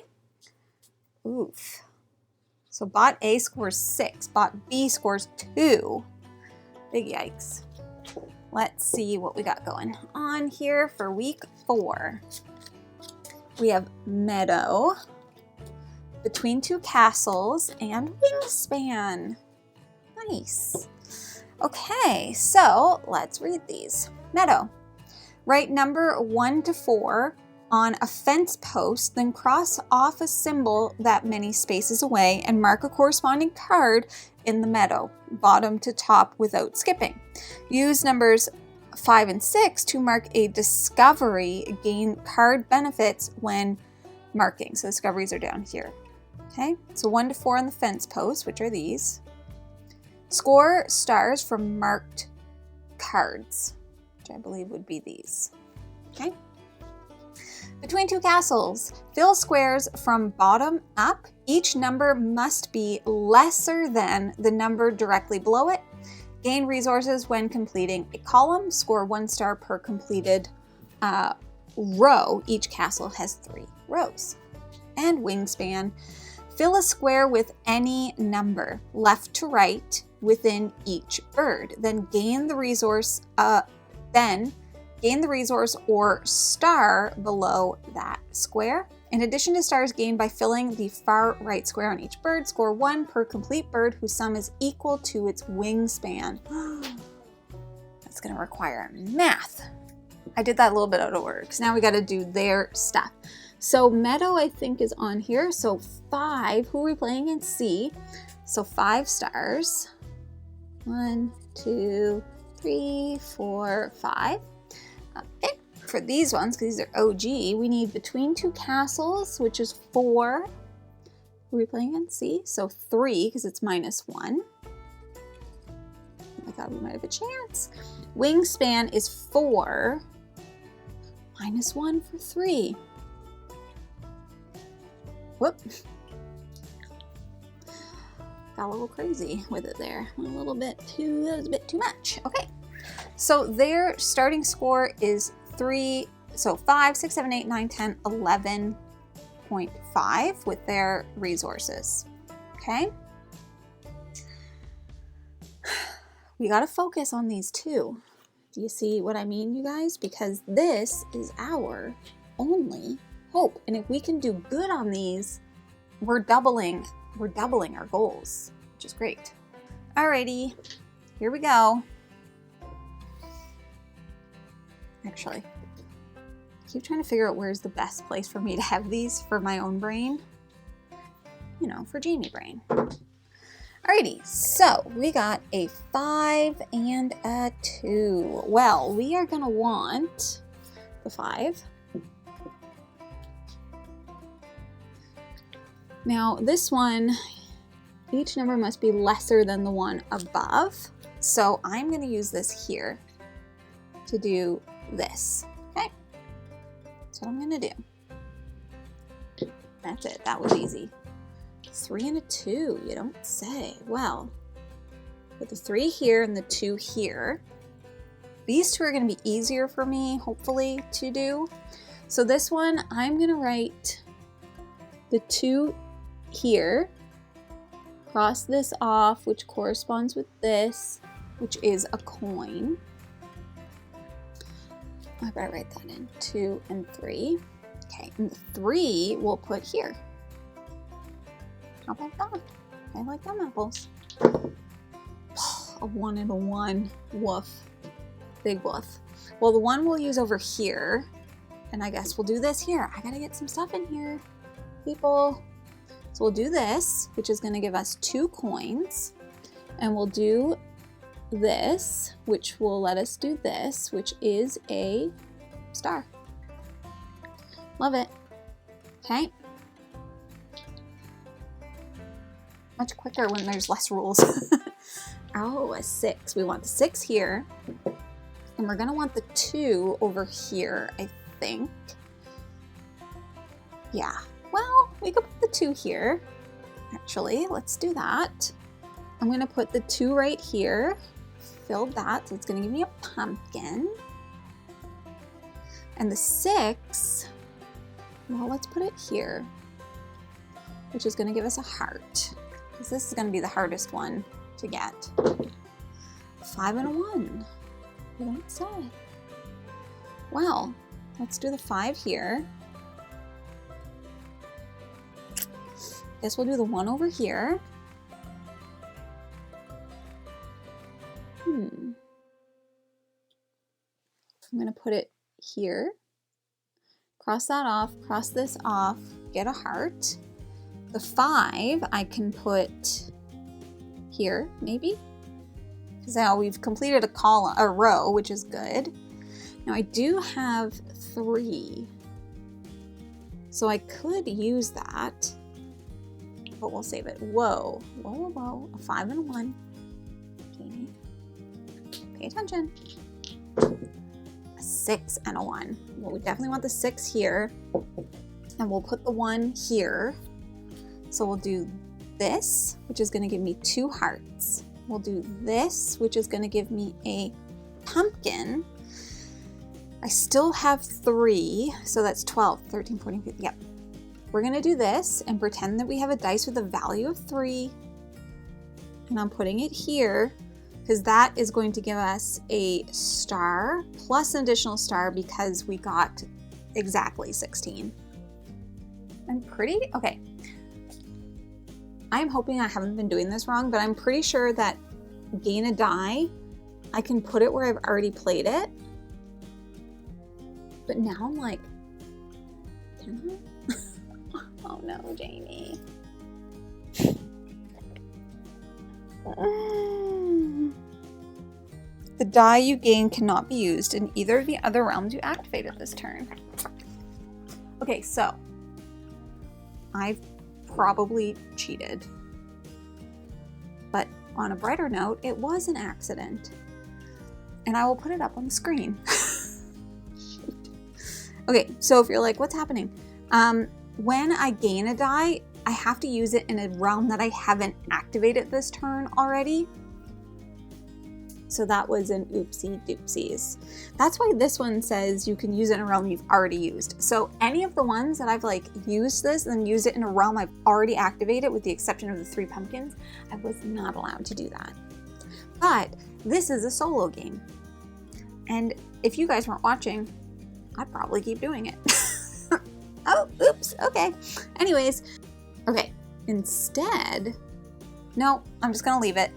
Oof. So bot A scores 6. Bot B scores 2. Big yikes. Let's see what we got going on here for week 4. We have Meadow, Between Two Castles, and Wingspan. Nice. Okay, so let's read these. Meadow. Write number 1 to 4 on a fence post, then cross off a symbol that many spaces away and mark a corresponding card in the meadow, bottom to top without skipping. Use numbers 5 and 6 to mark a discovery, gain card benefits when marking. So discoveries are down here. Okay, so 1 to 4 on the fence post, which are these. Score stars from marked cards, which I believe would be these. Okay. Between two castles, fill squares from bottom up. Each number must be lesser than the number directly below it. Gain resources when completing a column. Score 1 star per completed row. Each castle has 3 rows. And wingspan. Fill a square with any number, left to right, within each bird. Then gain the resource. Gain the resource or star below that square. In addition to stars gained by filling the far right square on each bird, score 1 per complete bird whose sum is equal to its wingspan. That's going to require math. I did that a little bit out of order because now we got to do their stuff. So Meadow, I think, is on here. So 5, who are we playing against? C. So 5 stars. 1, 2, 3, 4, 5. Okay, for these ones, because these are OG, we need Between Two Castles, which is 4. Who are we playing against? C. So 3, because it's -1. Oh my god, we might have a chance. Wingspan is 4. -1 for 3. Whoop. Got a little crazy with it there. That was a bit too much. Okay. So their starting score is 3, so 5, 6, 7, 8, 9, 10, 11.5 with their resources. Okay. We got to focus on these two. Do you see what I mean, you guys? Because this is our only hope. And if we can do good on these, we're doubling our goals, which is great. Alrighty, here we go. Actually, I keep trying to figure out where's the best place for me to have these for my own brain. You know, for Jamie brain. Alrighty, so we got a 5 and a 2. Well, we are gonna want the 5. Now this one, each number must be lesser than the one above. So I'm gonna use this here to do this, okay? That's what I'm gonna do. That's it, that was easy. 3 and a 2, you don't say. Well, with the 3 here and the 2 here, These two are going to be easier for me, hopefully, to do. So this one, I'm going to write the 2 here, cross this off, which corresponds with this, which is a coin. I better write that in, 2 and 3. Okay, and the 3 we'll put here. How about that? I like them apples. A 1 and a 1, woof, big woof. Well, the 1 we'll use over here, and I guess we'll do this here. I gotta get some stuff in here, people. So we'll do this, which is gonna give us 2 coins, and we'll do this, which will let us do this, which is a star. Love it. Okay. Much quicker when there's less rules. Oh, a 6. We want the 6 here, and we're gonna want the 2 over here, I think. Yeah, well, we could put the 2 here. Actually, let's do that. I'm gonna put the 2 right here, fill that, so it's gonna give me a pumpkin. And the 6, well, let's put it here, which is gonna give us a heart, because this is gonna be the hardest one to get. 5 and a 1, you don't say. Well, let's do the 5 here. Guess we'll do the 1 over here. I'm gonna put it here. Cross that off, cross this off, get a heart. The 5 I can put here, maybe? Because now we've completed a column, a row, which is good. Now I do have 3, so I could use that, but we'll save it. Whoa, whoa, whoa, whoa, a 5 and a 1. Okay. Pay attention. A 6 and a 1. Well, we definitely want the 6 here, and we'll put the 1 here. So we'll do this, which is going to give me 2 hearts. We'll do this, which is going to give me a pumpkin. I still have 3, so that's 12, 13, 14, 15. Yep. We're going to do this and pretend that we have a dice with a value of 3. And I'm putting it here because that is going to give us a star plus an additional star because we got exactly 16. I'm pretty, okay. I'm hoping I haven't been doing this wrong, but I'm pretty sure that gain a die, I can put it where I've already played it. But now I'm like, can I? Oh no, Jamie. The die you gain cannot be used in either of the other realms you activated this turn. Okay, so I've probably cheated. But on a brighter note, it was an accident. And I will put it up on the screen. Okay, so if you're like, what's happening? When I gain a die, I have to use it in a realm that I haven't activated this turn already. So that was an oopsie doopsies. That's why this one says you can use it in a realm you've already used. So any of the ones that I've like used this and used it in a realm I've already activated, with the exception of the 3 pumpkins, I was not allowed to do that. But this is a solo game. And if you guys weren't watching, I'd probably keep doing it. Oh, oops, okay. Anyways, okay, instead, no, I'm just gonna leave it.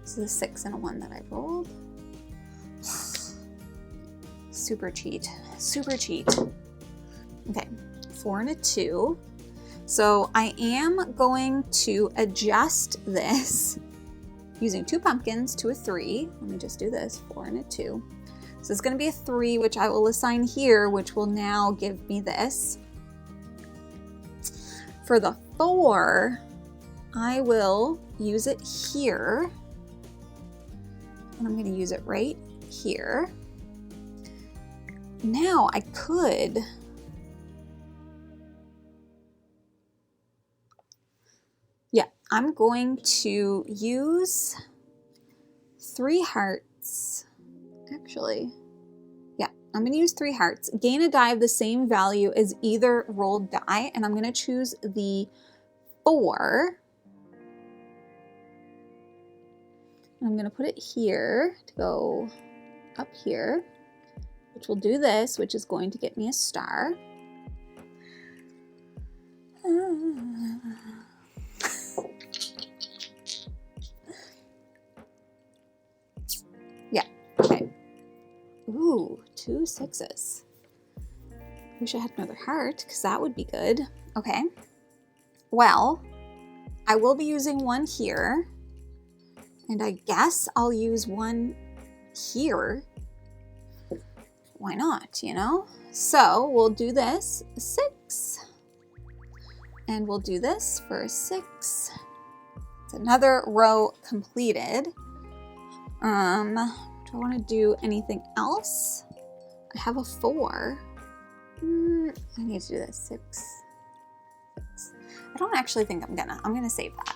So the 6 and a 1 that I rolled. Super cheat, super cheat. Okay, 4 and a 2. So I am going to adjust this using 2 pumpkins to a 3. Let me just do this, 4 and a 2. So it's gonna be a 3, which I will assign here, which will now give me this. For the 4, I will use it here. And I'm going to use it right here. Now I could, yeah, I'm going to use 3 hearts hearts. Actually, yeah, I'm going to use 3 hearts. Gain a die of the same value as either rolled die, and I'm going to choose the 4. I'm going to put it here to go up here, which will do this, which is going to get me a star. Yeah, okay. Ooh, 2 6s. Wish I had another heart, because that would be good. Okay. Well, I will be using one here. And I guess I'll use one here. Why not, you know? So we'll do this, a 6. And we'll do this for a 6. It's another row completed. Do I want to do anything else? I have a 4. I need to do this, 6. I don't actually think I'm gonna save that.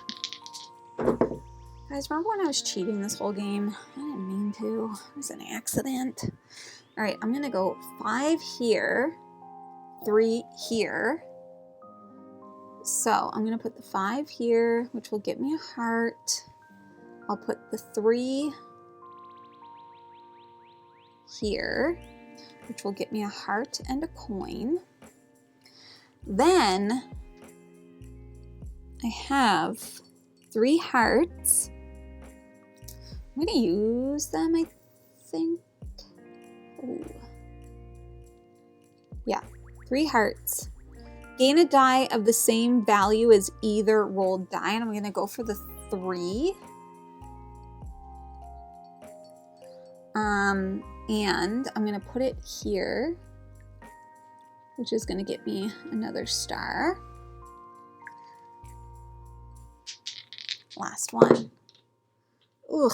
Guys, remember when I was cheating this whole game? I didn't mean to. It was an accident. All right, I'm gonna go 5 here, 3 here. So I'm gonna put the 5 here, which will get me a heart. I'll put the 3 here, which will get me a heart and a coin. Then I have 3 hearts. I'm gonna use them, I think. Ooh. Yeah, 3 hearts. Gain a die of the same value as either rolled die, and I'm gonna go for the 3. And I'm gonna put it here, which is gonna get me another star. Last one. Ugh.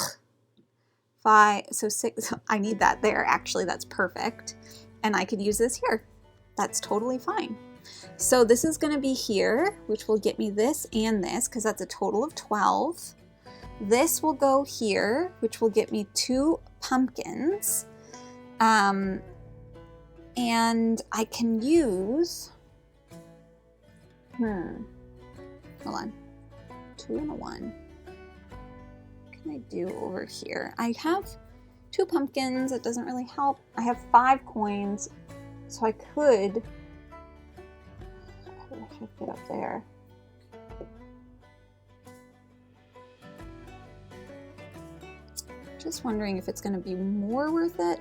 5, so 6, I need that there. Actually, that's perfect. And I could use this here. That's totally fine. So this is gonna be here, which will get me this and this, because that's a total of 12. This will go here, which will get me 2 pumpkins. And I can use, hold on, 2 and a 1. What can I do over here? I have 2 pumpkins. It doesn't really help. I have 5 coins, so I could fit up there. Just wondering if it's going to be more worth it.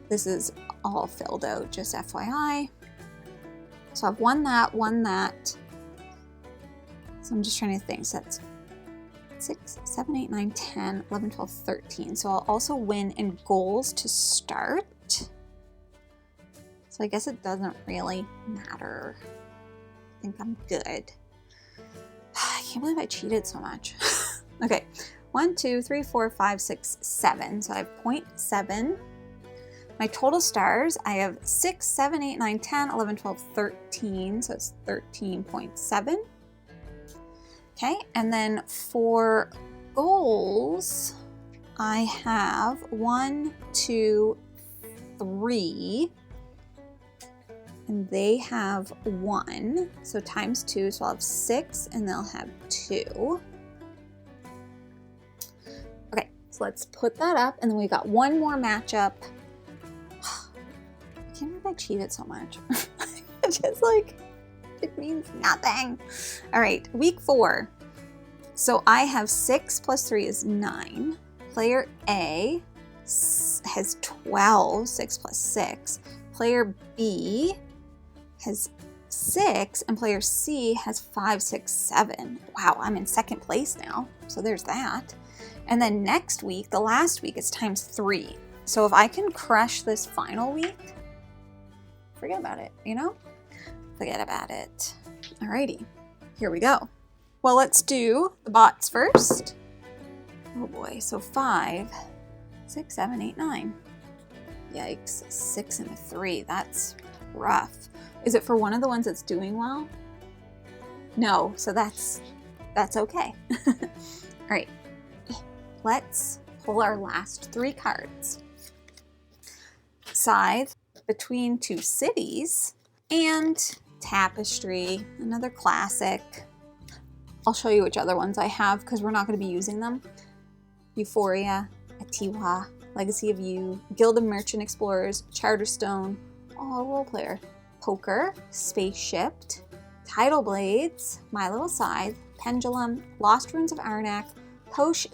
This is all filled out, just FYI. So I've won that. So I'm just trying to think. So that's 6, 7, 8, 9, 10, 11, 12, 13. So I'll also win in goals to start. So I guess it doesn't really matter. I think I'm good. I can't believe I cheated so much. Okay, 1, 2, 3, 4, 5, 6, 7. So I have 0.7. My total stars, I have 6, 7, 8, 9, 10, 11, 12, 13. So it's 13.7. Okay, and then for goals, I have 1, 2, 3. And they have 1, so times 2, so I'll have 6, and they'll have 2. Okay, so let's put that up, and then we got one more matchup. I can't believe I cheated so much. It's just like, it means nothing. All right, week 4. So I have 6 plus 3 is 9. Player A has 12, 6 plus 6. Player B has 6, and player C has 5, 6, 7. Wow, I'm in 2nd place now. So there's that. And then next week, the last week, is times 3. So if I can crush this final week, forget about it, you know? Forget about it. Alrighty, here we go. Well, let's do the bots first. Oh boy, so 5, 6, 7, 8, 9. Yikes, 6 and a 3, that's rough. Is it for one of the ones that's doing well? No, so that's okay. All right, let's pull our last 3 cards. Scythe, Between Two Cities, and Tapestry, another classic. I'll show you which other ones I have because we're not going to be using them. Euphoria, Atiwa, Legacy of You, Guild of Merchant Explorers, Charterstone, oh, role player, Poker, Spaceship, Tidal Blades, My Little Scythe, Pendulum, Lost Ruins of Arnak, Potion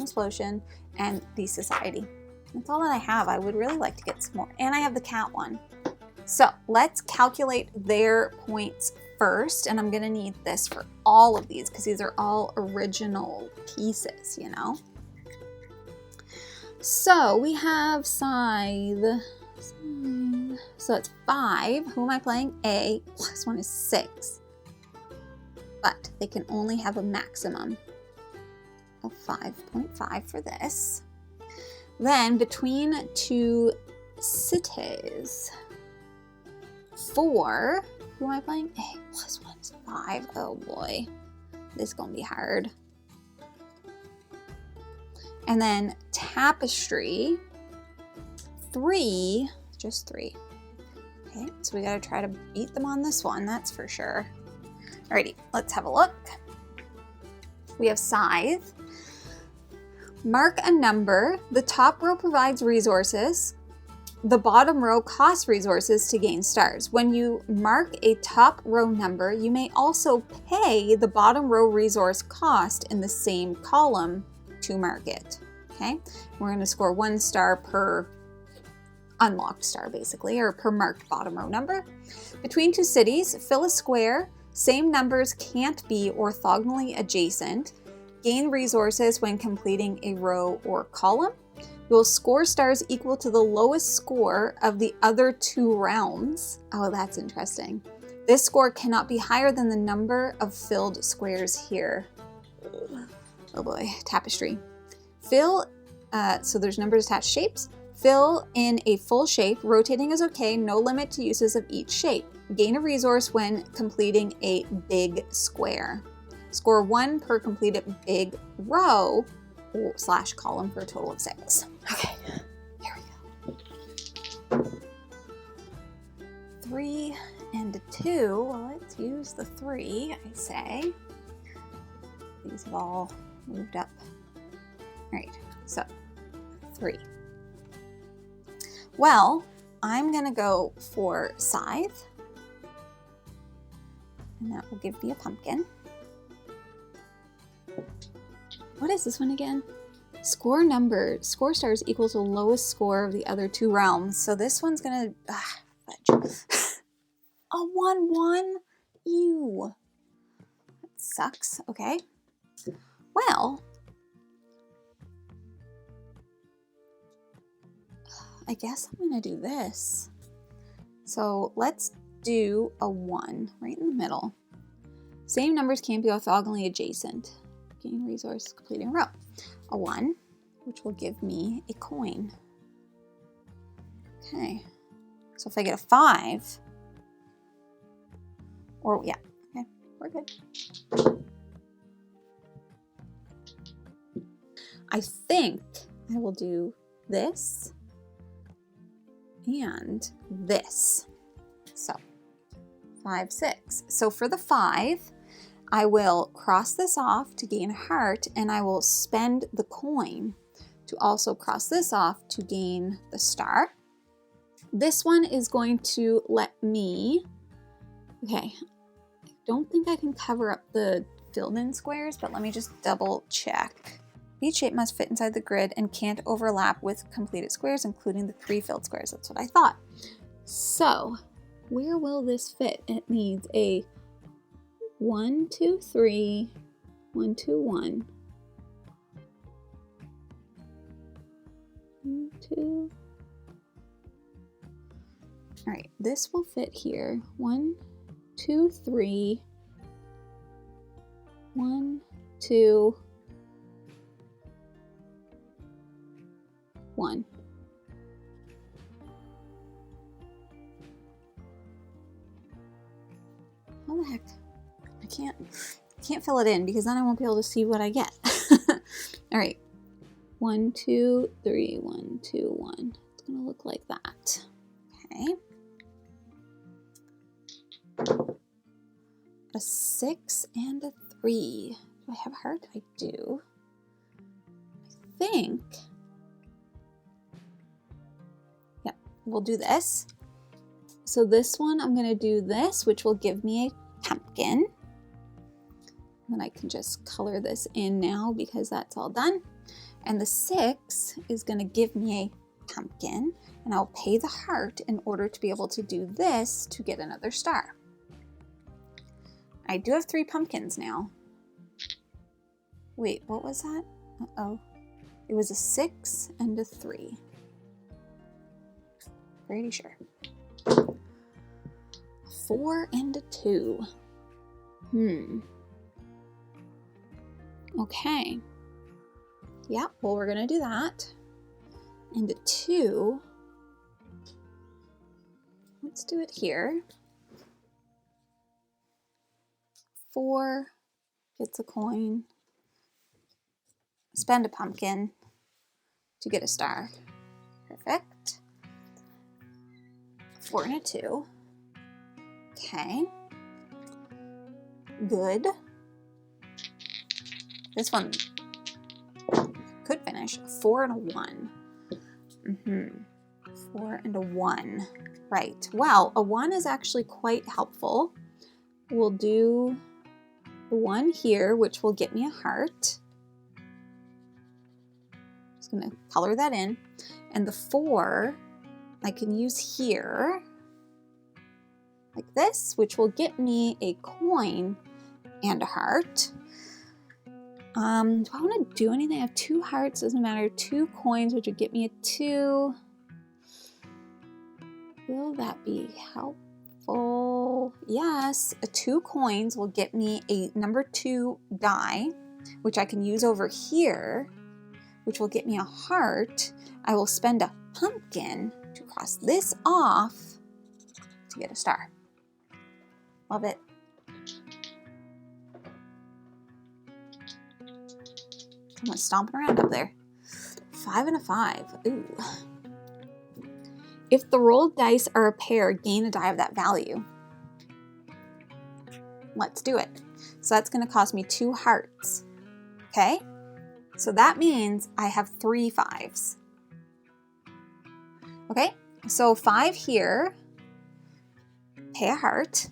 Explosion, and The Society. That's all that I have. I would really like to get some more. And I have the cat one. So let's calculate their points first. And I'm going to need this for all of these because these are all original pieces, you know? So we have Scythe. So that's 5. Who am I playing? A. This one is 6. But they can only have a maximum of 5.5 for this. Then Between Two Cities. 4. Who am I playing? A. Plus 1 is 5. Oh boy. This is going to be hard. And then Tapestry. 3. Just 3. Okay, so we got to try to beat them on this one, that's for sure. Alrighty, let's have a look. We have Scythe. Mark a number. The top row provides resources. The bottom row costs resources to gain stars. When you mark a top row number, you may also pay the bottom row resource cost in the same column to mark it. Okay, we're going to score 1 star per unlocked star, basically, or per marked bottom row number. Between Two Cities, fill a square. Same numbers can't be orthogonally adjacent. Gain resources when completing a row or column. You will score stars equal to the lowest score of the other 2 realms. Oh, that's interesting. This score cannot be higher than the number of filled squares here. Oh boy, Tapestry. Fill, so there's numbers attached shapes. Fill in a full shape. Rotating is okay. No limit to uses of each shape. Gain a resource when completing a big square. Score 1 per completed big row / column for a total of 6. Okay, here we go. 3 and a 2. Well, let's use the 3, I say. These have all moved up. All right, so 3. Well, I'm gonna go for Scythe. And that will give me a pumpkin. What is this one again? Score stars equal to the lowest score of the other 2 realms. So this one's gonna, fudge. A 1-1? Ew. That sucks, okay. Well, I guess I'm gonna do this. So let's do a 1 right in the middle. Same numbers can't be orthogonally adjacent. Gain resource, completing a row. A 1, which will give me a coin. Okay, so if I get a 5, or yeah, okay, we're good. I think I will do this and this. So 5, 6. So for the 5, I will cross this off to gain a heart, and I will spend the coin to also cross this off to gain the star. This one is going to let me, okay, I don't think I can cover up the filled in squares, but let me just double check. Each shape must fit inside the grid and can't overlap with completed squares, including the pre-filled squares. That's what I thought. So where will this fit? It needs a 1, 2, 3, 1, 2, 1. 1, 2. All right, this will fit here. 1, 2, 3. 1, 2, 1. How the heck? I can't fill it in because then I won't be able to see what I get. All right, 1, 2, 3, 1, 2, 1. It's going to look like that. Okay. A 6 and a 3. Do I have a heart? I do. I think. Yep, we'll do this. So this one, I'm going to do this, which will give me a pumpkin. Then I can just color this in now because that's all done. And the 6 is going to give me a pumpkin, and I'll pay the heart in order to be able to do this to get another star. I do have 3 pumpkins now. Wait, what was that? Uh-oh. It was a 6 and a 3. Pretty sure. 4 and a 2. Okay. Yeah, well, we're going to do that. And a 2. Let's do it here. 4 gets a coin. Spend a pumpkin to get a star. Perfect. 4 and a 2. Okay. Good. This one could finish. 4 and a 1. 4 and a 1. Right. Well, a 1 is actually quite helpful. We'll do the 1 here, which will get me a heart. Just going to color that in. And the 4 I can use here, like this, which will get me a coin and a heart. Do I want to do anything? I have 2 hearts, doesn't matter. 2 coins, which would get me a 2. Will that be helpful? Yes, 2 coins will get me a number 2 die, which I can use over here, which will get me a heart. I will spend a pumpkin to cross this off to get a star. Love it. I'm stomping around up there. 5 and a 5. Ooh. If the rolled dice are a pair, gain a die of that value. Let's do it. So that's going to cost me 2 hearts. Okay? So that means I have 3 5s. Okay? So 5 here. Pay a heart.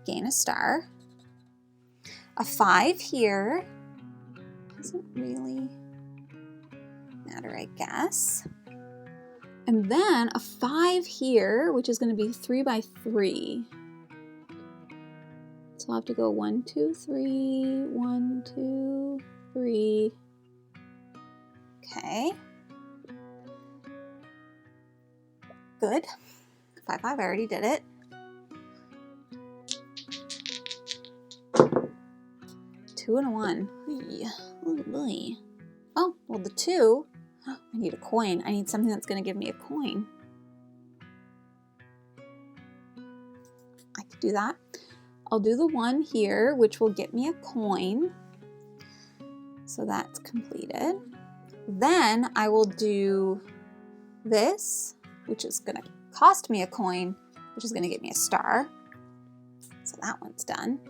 Gain a star. A 5 here. Doesn't really matter, I guess. And then a 5 here, which is going to be 3 by 3. So I'll have to go 1, 2, 3, 1, 2, 3. Okay. Good. 5, 5, I already did it. 2 and a 1. Oh boy. Oh, well the 2, I need a coin. I need something that's going to give me a coin. I could do that. I'll do the 1 here, which will get me a coin. So that's completed. Then I will do this, which is going to cost me a coin, which is going to get me a star. So that one's done.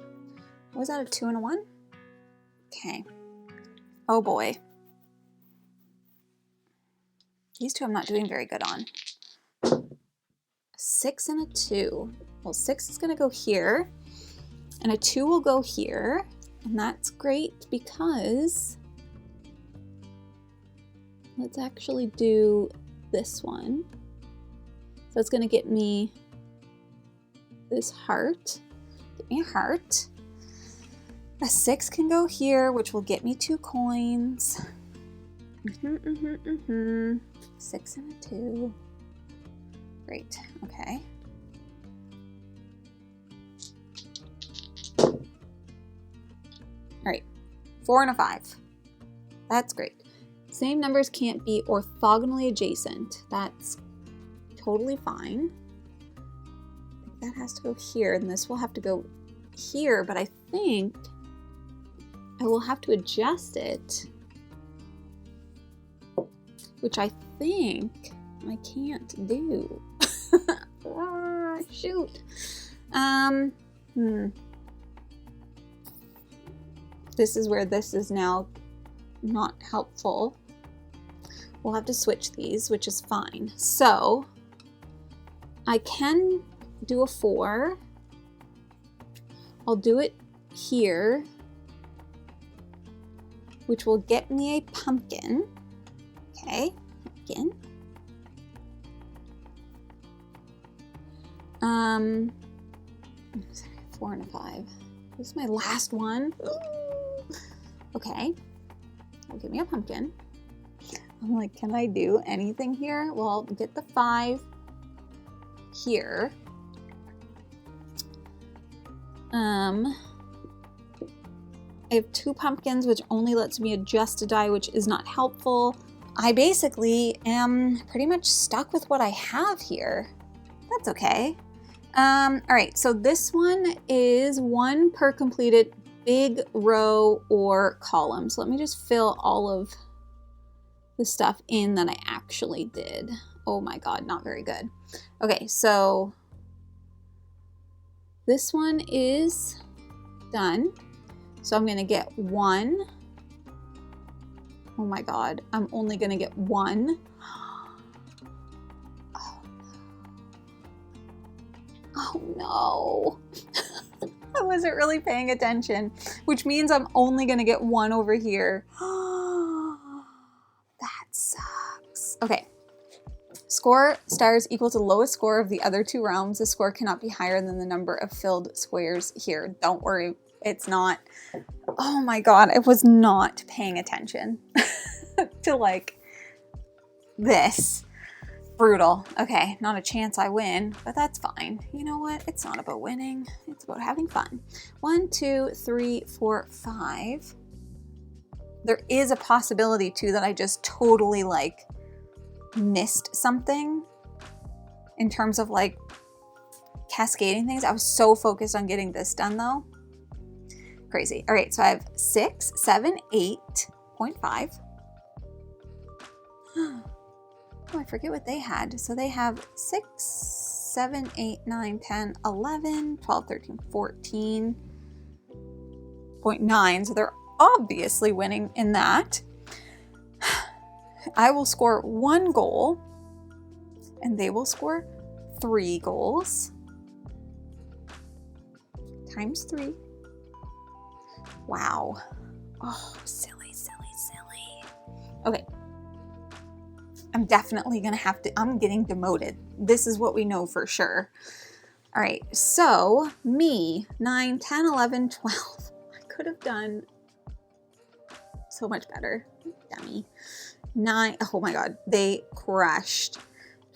Was that a 2 and a 1? Okay. Oh boy. These 2 I'm not doing very good on. A 6 and a 2. Well, 6 is going to go here, and a 2 will go here, and that's great because let's actually do this one. So it's going to get me this heart. Get me a heart. A 6 can go here, which will get me 2 coins. 6 and a 2. Great. Okay. All right. 4 and a 5. That's great. Same numbers can't be orthogonally adjacent. That's totally fine. That has to go here, and this will have to go here, but I think I will have to adjust it which I think I can't do. Oh, shoot. This is where this is now not helpful. We'll have to switch these, which is fine. So I can do a 4. I'll do it here, which will get me a pumpkin. Okay, pumpkin. 4 and a 5. This is my last one. Ooh. Okay, will give me a pumpkin. I'm like, can I do anything here? Well, I'll get the 5 here. I have 2 pumpkins, which only lets me adjust a die, which is not helpful. I basically am pretty much stuck with what I have here. That's okay. All right, so this one is 1 per completed big row or column. So let me just fill all of the stuff in that I actually did. Oh my God, not very good. Okay, so this one is done. So I'm gonna get 1. Oh my God, I'm only gonna get 1. Oh no. I wasn't really paying attention, which means I'm only gonna get 1 over here. That sucks. Okay. Score stars equal to the lowest score of the other 2 realms. The score cannot be higher than the number of filled squares here. Don't worry, it's not. Oh my God, I was not paying attention to like this. Brutal. Okay, not a chance I win, but that's fine. You know what? It's not about winning. It's about having fun. 1, 2, 3, 4, 5. There is a possibility too that I just totally like missed something in terms of like cascading things. I was so focused on getting this done though. Crazy. All right, so I have 6, 7, 8.5. Oh, I forget what they had. So they have 6, 7, 8, 9, 10, 11, 12, 13, 14.9. So they're obviously winning in that. I will score 1 goal and they will score 3 goals. Times 3. Wow. Oh, silly, silly, silly. Okay. I'm definitely gonna have to, I'm getting demoted. This is what we know for sure. All right, so me, 9, 10, 11, 12. I could have done so much better, dummy. 9, oh my God, they crushed.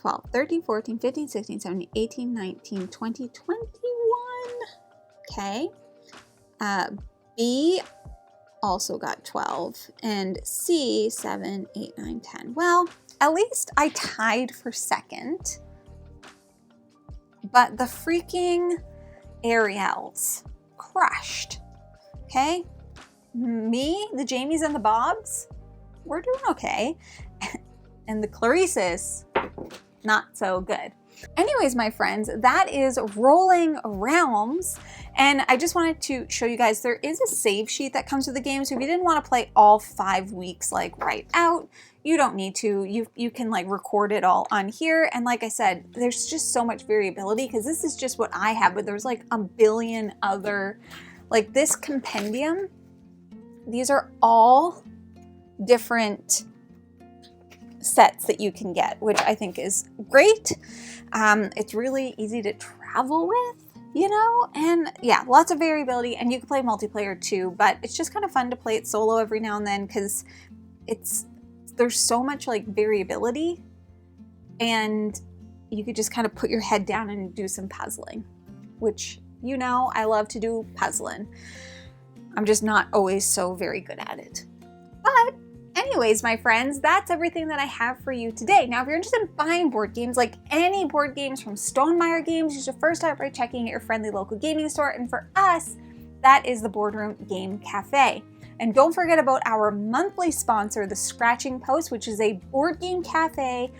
12, 13, 14, 15, 16, 17, 18, 19, 20, 21. Okay. B also got 12, and C, 7, 8, 9, 10. Well, at least I tied for second, but the freaking Ariels crushed, okay? Me, the Jamies and the Bobs, we're doing okay. And the Clarisses, not so good. Anyways, my friends, that is Rolling Realms. And I just wanted to show you guys, there is a save sheet that comes with the game. So if you didn't want to play all 5 weeks like right out, you don't need to. You can like record it all on here. And like I said, there's just so much variability because this is just what I have, but there's like a billion other, like this compendium. These are all different sets that you can get, which I think is great. It's really easy to travel with, you know, and yeah, lots of variability, and you can play multiplayer too, but it's just kind of fun to play it solo every now and then because there's so much like variability, and you could just kind of put your head down and do some puzzling, which, you know, I love to do puzzling. I'm just not always so very good at it. But anyways, my friends, that's everything that I have for you today. Now, if you're interested in buying board games, like any board games from Stonemaier Games, you should first start by checking at your friendly local gaming store. And for us, that is the Boardroom Game Cafe. And don't forget about our monthly sponsor, The Scratching Post, which is a board game cafe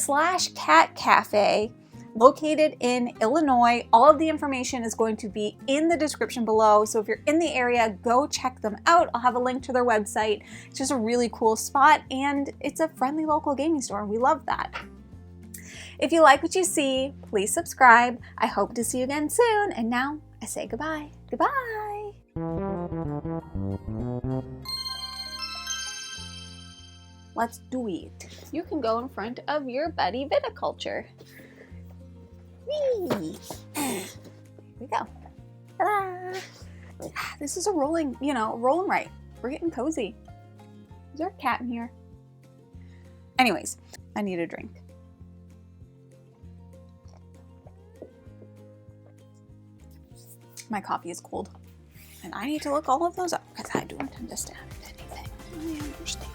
/ cat cafe located in Illinois. All of the information is going to be in the description below. So if you're in the area, go check them out. I'll have a link to their website. It's just a really cool spot, and it's a friendly local gaming store. We love that. If you like what you see, please subscribe. I hope to see you again soon. And now I say goodbye. Goodbye. Let's do it. You can go in front of your buddy Viticulture. Whee! Here we go. Ta-da! This is a rolling, rolling right. We're getting cozy. Is there a cat in here? Anyways, I need a drink. My coffee is cold. And I need to look all of those up because I don't understand anything. I understand.